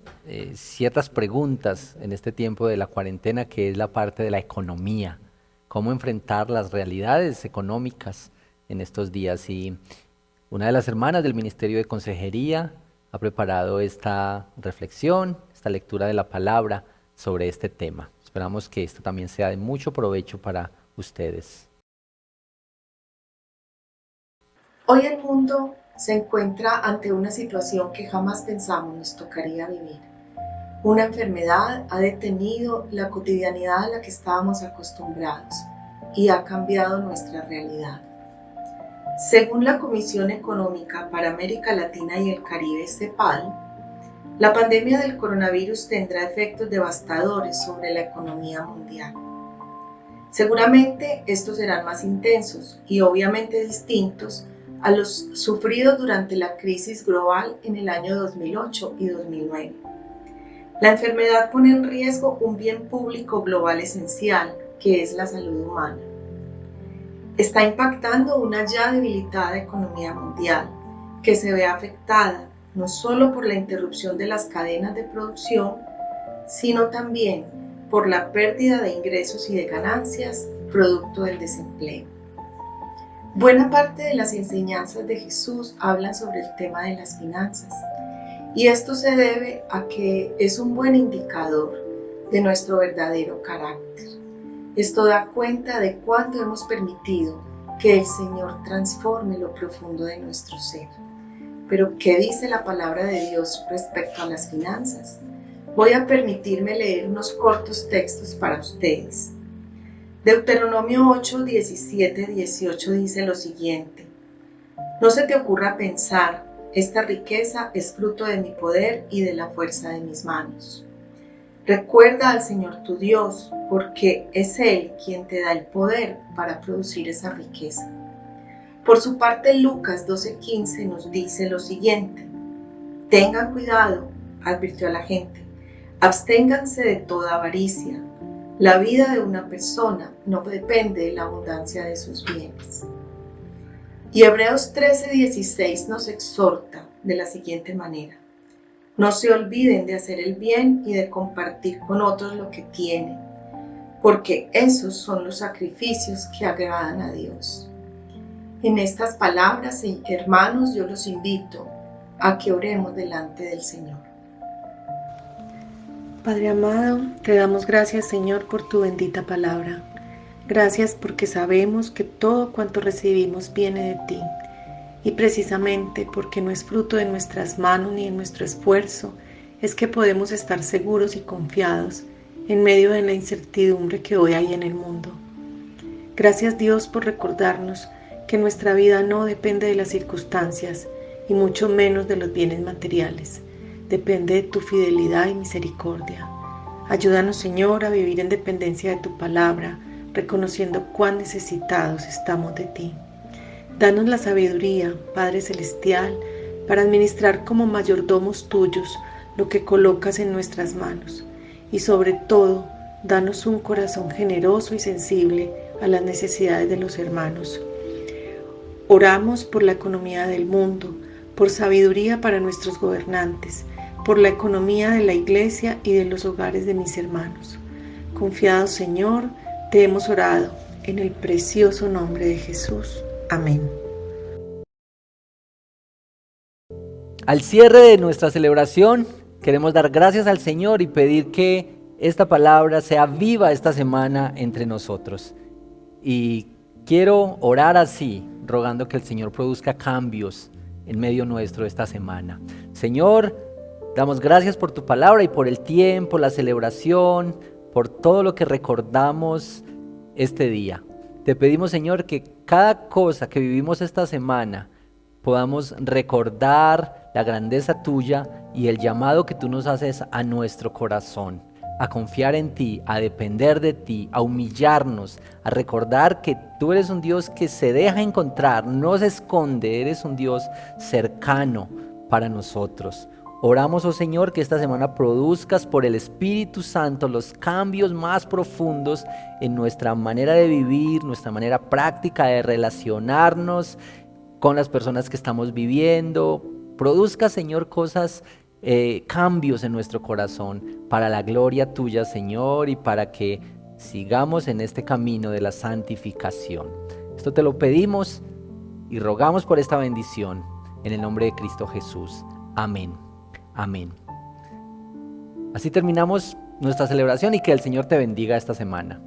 ciertas preguntas en este tiempo de la cuarentena, que es la parte de la economía, cómo enfrentar las realidades económicas en estos días. Y una de las hermanas del Ministerio de Consejería ha preparado esta reflexión, esta lectura de la palabra sobre este tema. Esperamos que esto también sea de mucho provecho para ustedes. Hoy el mundo se encuentra ante una situación que jamás pensamos nos tocaría vivir. Una enfermedad ha detenido la cotidianidad a la que estábamos acostumbrados y ha cambiado nuestra realidad. Según la Comisión Económica para América Latina y el Caribe, CEPAL, la pandemia del coronavirus tendrá efectos devastadores sobre la economía mundial. Seguramente estos serán más intensos y obviamente distintos a los sufridos durante la crisis global en el año 2008 y 2009. La enfermedad pone en riesgo un bien público global esencial, que es la salud humana. Está impactando una ya debilitada economía mundial, que se ve afectada no solo por la interrupción de las cadenas de producción, sino también por la pérdida de ingresos y de ganancias producto del desempleo. Buena parte de las enseñanzas de Jesús hablan sobre el tema de las finanzas, y esto se debe a que es un buen indicador de nuestro verdadero carácter. Esto da cuenta de cuánto hemos permitido que el Señor transforme lo profundo de nuestro ser. Pero, ¿qué dice la palabra de Dios respecto a las finanzas? Voy a permitirme leer unos cortos textos para ustedes. Deuteronomio 8, 17, 18 dice lo siguiente: no se te ocurra pensar, esta riqueza es fruto de mi poder y de la fuerza de mis manos. Recuerda al Señor tu Dios, porque es Él quien te da el poder para producir esa riqueza. Por su parte, Lucas 12:15 nos dice lo siguiente: tengan cuidado, advirtió a la gente, absténganse de toda avaricia. La vida de una persona no depende de la abundancia de sus bienes. Y Hebreos 13:16 nos exhorta de la siguiente manera: no se olviden de hacer el bien y de compartir con otros lo que tienen, porque esos son los sacrificios que agradan a Dios. En estas palabras, hermanos, yo los invito a que oremos delante del Señor. Padre amado, te damos gracias, Señor, por tu bendita palabra. Gracias porque sabemos que todo cuanto recibimos viene de ti. Y precisamente porque no es fruto de nuestras manos ni de nuestro esfuerzo, es que podemos estar seguros y confiados en medio de la incertidumbre que hoy hay en el mundo. Gracias Dios por recordarnos que nuestra vida no depende de las circunstancias y mucho menos de los bienes materiales. Depende de tu fidelidad y misericordia. Ayúdanos, Señor, a vivir en dependencia de tu palabra, reconociendo cuán necesitados estamos de ti. Danos la sabiduría, Padre Celestial, para administrar como mayordomos tuyos lo que colocas en nuestras manos. Y sobre todo, danos un corazón generoso y sensible a las necesidades de los hermanos. Oramos por la economía del mundo, por sabiduría para nuestros gobernantes, por la economía de la iglesia y de los hogares de mis hermanos. Confiados, Señor, te hemos orado en el precioso nombre de Jesús. Amén. Al cierre de nuestra celebración, queremos dar gracias al Señor y pedir que esta palabra sea viva esta semana entre nosotros. Y quiero orar así, rogando que el Señor produzca cambios en medio nuestro esta semana. Señor, damos gracias por tu palabra y por el tiempo, la celebración, por todo lo que recordamos este día. Te pedimos, Señor, que cada cosa que vivimos esta semana podamos recordar la grandeza tuya y el llamado que tú nos haces a nuestro corazón, a confiar en ti, a depender de ti, a humillarnos, a recordar que tú eres un Dios que se deja encontrar, no se esconde, eres un Dios cercano para nosotros. Oramos, oh Señor, que esta semana produzcas por el Espíritu Santo los cambios más profundos en nuestra manera de vivir, nuestra manera práctica de relacionarnos con las personas que estamos viviendo. Produzca, Señor, cambios en nuestro corazón para la gloria tuya, Señor, y para que sigamos en este camino de la santificación. Esto te lo pedimos y rogamos por esta bendición en el nombre de Cristo Jesús. Amén. Amén. Así terminamos nuestra celebración y que el Señor te bendiga esta semana.